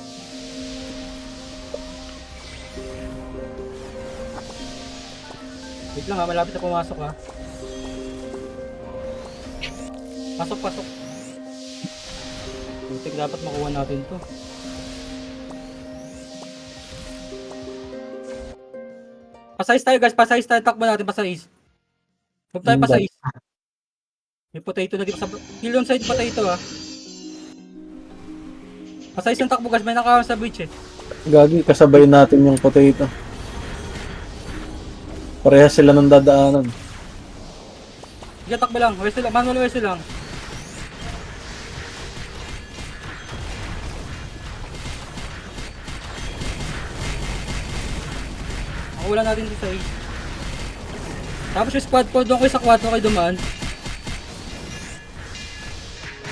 Wait lang ha, malapit na pumasok ha. Pasok. Butik dapat makuha natin to. Pasayis tayo guys, takbo natin, pasayis. Huwag tayo pasayis. May potato na dito sa... Kill on side potato ha. Pasayis ang takbo guys, may nakaharang sa bridge eh. Gagi, kasabay natin yung potato. Parehas sila ng dadaanan. Sige, takbo lang, manual wrestle lang. Wala natin dito sa A. Tapos yung squad po, doon kayo sa 4 kayo dumaan.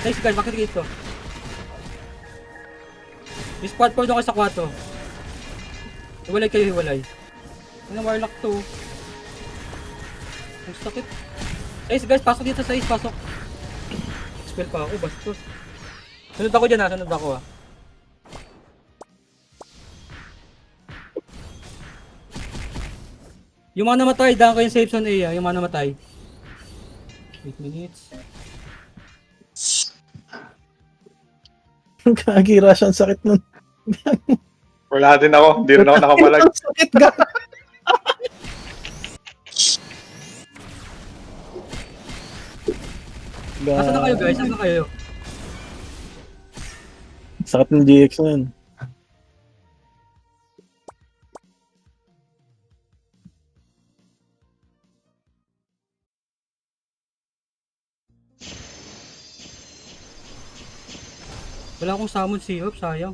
Nice guys, bakit dito? Yung squad po, doon kayo sa 4. Hiwalay. Ano warlock to? Ang sakit. Nice guys, pasok dito sa 6, pasok. Spell pa ako, bastos. Sunod ako dyan ha, sunod ako ha. Yung mga namatay, daan kayo yung safe zone A, yung mga namatay. 8 minutes. Gagi, Rush, ang sakit nun. Wala din ako. Hindi rin ako nakapalag. Ang sakit, gagi. Nasaan na kayo guys? Nasaan na kayo? Sakit ng GX na yun. Wala akong summon si Hope, sayang.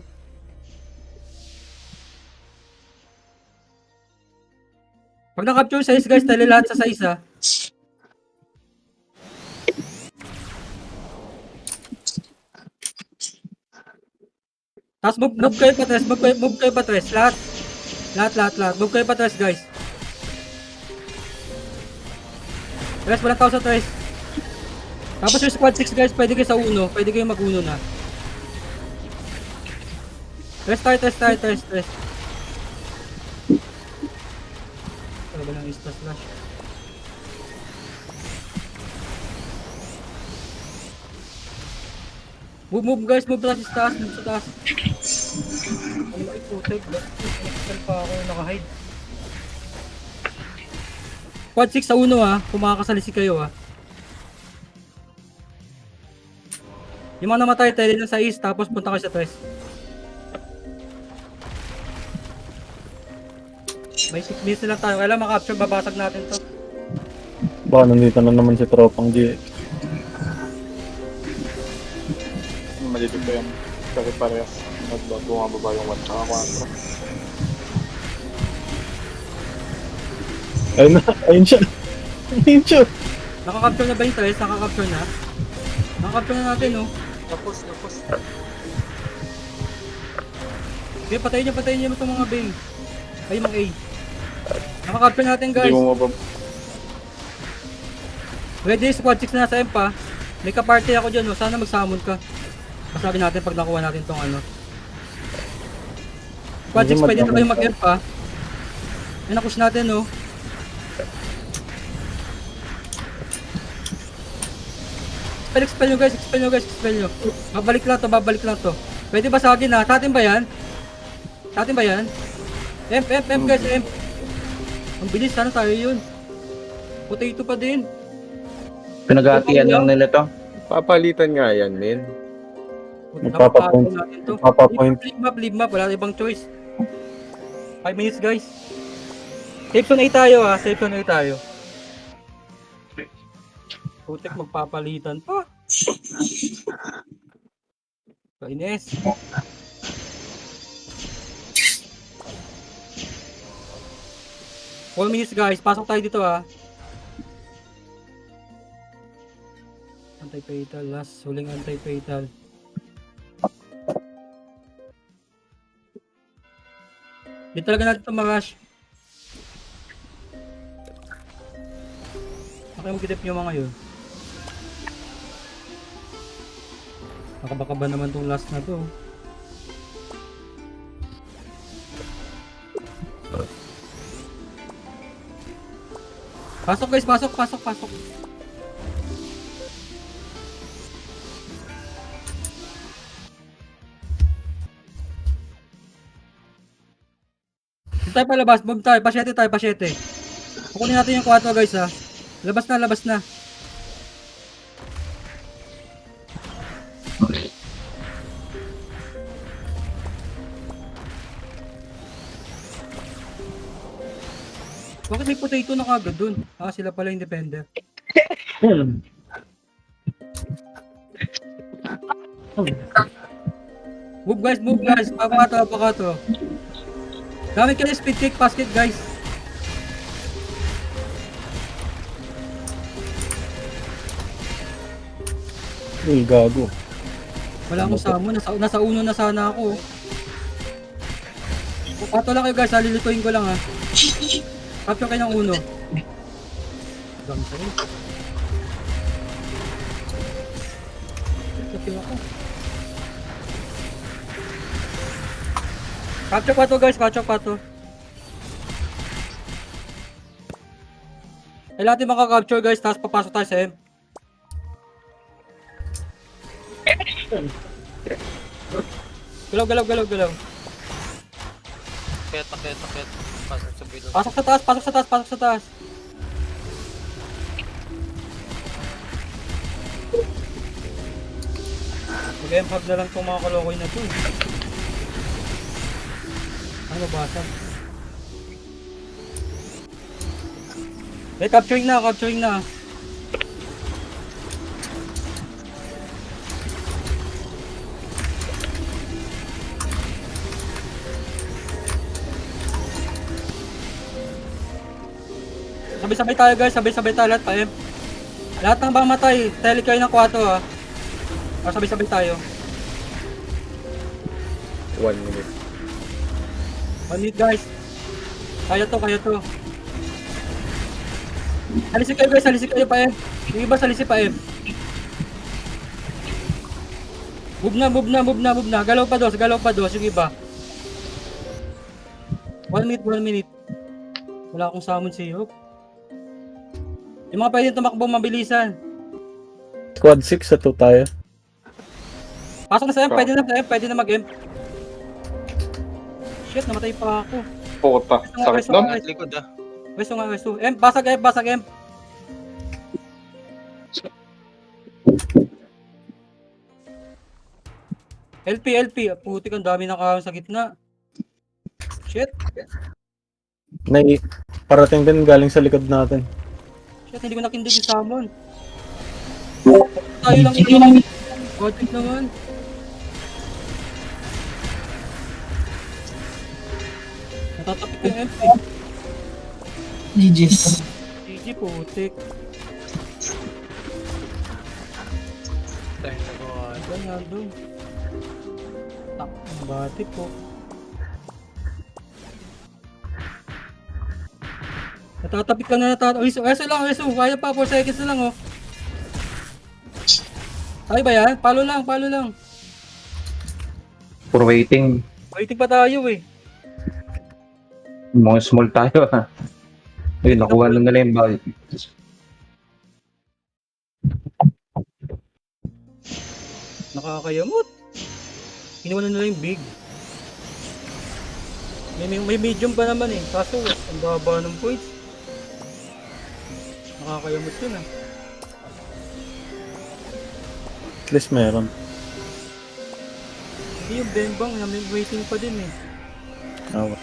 Pag na-capture size guys, tali lahat sa size ha. Tapos move kayo pa tres, lahat. Move kayo pa tres guys. Tres, walang tao sa tres. Tapos yung squad 6 guys, pwede kayo sa uno, pwede kayo mag-uno na. Tres. Ano ba ng Insta Slash? Move guys, move sa taas. Ano ba i-protect? Nakikita pa ako naka-hide. Quad 6 sa uno ha, kung makakasalisi kayo ha. Yung mga namatay, tayo lang sa east, tapos punta kayo sa tres. May 6 minutes na lang tayo, kailangan makapture, babasag natin to. Baka nandito na naman si tropang GX. Malilip ko yan. Kasi parehas. Bumababa yung 1 saka 4. Ayun siya. Nakakapture na ba yung tres? Nakakapture na? Nakakapture na natin oh. Tapos. Okay, patayin niyo itong mga bang. Ay, mga A. Nakakapture natin guys. Hindi mo mabab... Ready, squad 6 na nasa M pa. May ka-party ako dyan oh. Sana mag-summon ka. Masabi natin pag nakuha natin tong ano. Squad 6 pwede na kayo mag-M pa. Yan na push natin, no? Expel nyo guys, expel nyo guys, expel nyo. Babalik lang to, babalik lang to. Pwede ba sa akin ha? Sa atin ba yan? Sa atin ba yan? M guys, M. Ang bilis, sana tayo yun. Potato pa din. Pinag-aatian lang nila to. Papalitan nga yan, men. Magpapapoint. Magpapapoint. Leave map. Wala ibang choice. 5 minutes guys. Safe zone A tayo ha. Safe zone A tayo. Putek magpapalitan pa. Kainis. All minutes guys. Pasok tayo dito ha. Anti-fatal. Last. Huling anti-fatal. Di talaga natin ito ma-rush. Okay, mag-tip nyo mga yun. Baka ba naman tong last na to. Pasok guys, pasok. Tayo palabas, move tayo, pasyete. Kukunin natin yung 4 guys ha. Labas na. Bakit may potato na kagad dun? Ah, sila pala yung defender. Move guys. Baka to. Gamit kayo speed kick, pass kick guys. Uy, gago. Wala akong summon, nasa uno na sana ako. Pato lang kayo guys, lilituin ko lang ha. Capture kayo ng uno. Gantay. Capture ako. Capture pa to guys, capture pa to. Kailangan natin makaka-capture guys, tapos papasok tayo sa M. Galaw. Ket. Pasok sa taas. Mag-M-hub na lang itong mga kalokoy na to. Ano basag? Capturing na. Sabay-sabay tayo guys, sabay-sabay tayo lahat pa M. Lahat ng bang matay, tele kayo ng 4 ha. O sabay-sabay tayo. 1 minute. 1 minute guys. Kaya to. Salisi kayo guys, salisi kayo pa M. Yung iba salisi pa M. Move na. Galaw pa dos yung iba. 1 minute. Wala akong summon si Hope. Yung mga pwede tumakbo mabilisan. Squad 6 sa 2 tayo. Pasok na sa M, pwede na mag-M. Shit, namatay pa ako. Puta, sakit nun. Likod ah. Westo. M, basag M. LP. Putik, ang dami ng kahon sa gitna. Shit. Parating din galing sa likod natin. Shit, hindi ko nakindig yung summon. Tayo lang. Putik naman. Natatapik yung MP. GG's. GG, putik. Doon. Tak, ang bati po. Natatapik ka na Eso lang. Kaya pa, 4 seconds na lang oh. Tayo ba yan? Palo lang. For waiting. Waiting pa tayo eh. Mga small tayo ha. Ayun, nakuha na nila yung ball. Nakakayamot. Kinuha na nila yung big. May medium pa naman eh. Kaso, ang baba ng points. Nakakayamot yun ah. At least meron. Hindi yung Benbang, may waiting pa din eh. Oh,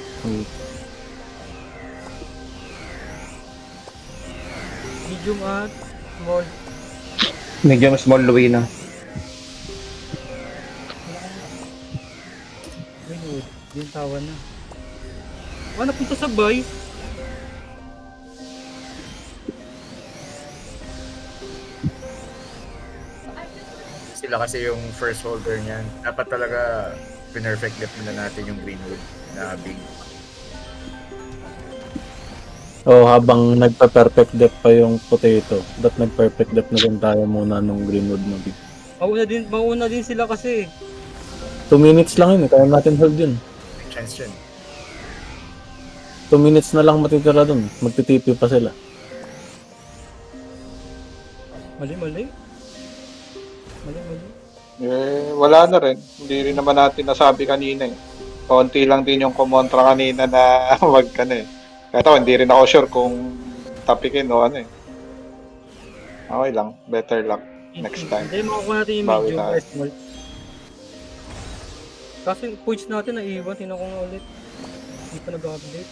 Medium at small. Medium small Luina. Greenwood, yung tawa na. Napunta sa bay. Sila kasi yung first holder niyan. Dapat talaga pinerfect depth na natin yung Greenwood na big. Oh, habang nagpa-perfect depth pa yung potato, nag-perfect depth na rin tayo muna nung Greenwood na big. Mauna din sila kasi. 2 minutes lang yun, kaya natin hold yun. May chance yun. 2 minutes na lang matitira dun, magtitipi pa sila. Mali. Eh, wala na rin. Hindi rin naman natin nasabi kanina eh. Konti lang din yung kumontra kanina na wag ka na eh. Kaya ito, hindi rin ako sure kung tapikin o ano eh. Okay lang. Better luck next time. Hindi, makukuha natin yung Bawi medium tayo. or small. Kasi yung points natin naiwan, tinan ko nga ulit. Hindi pa nag-update.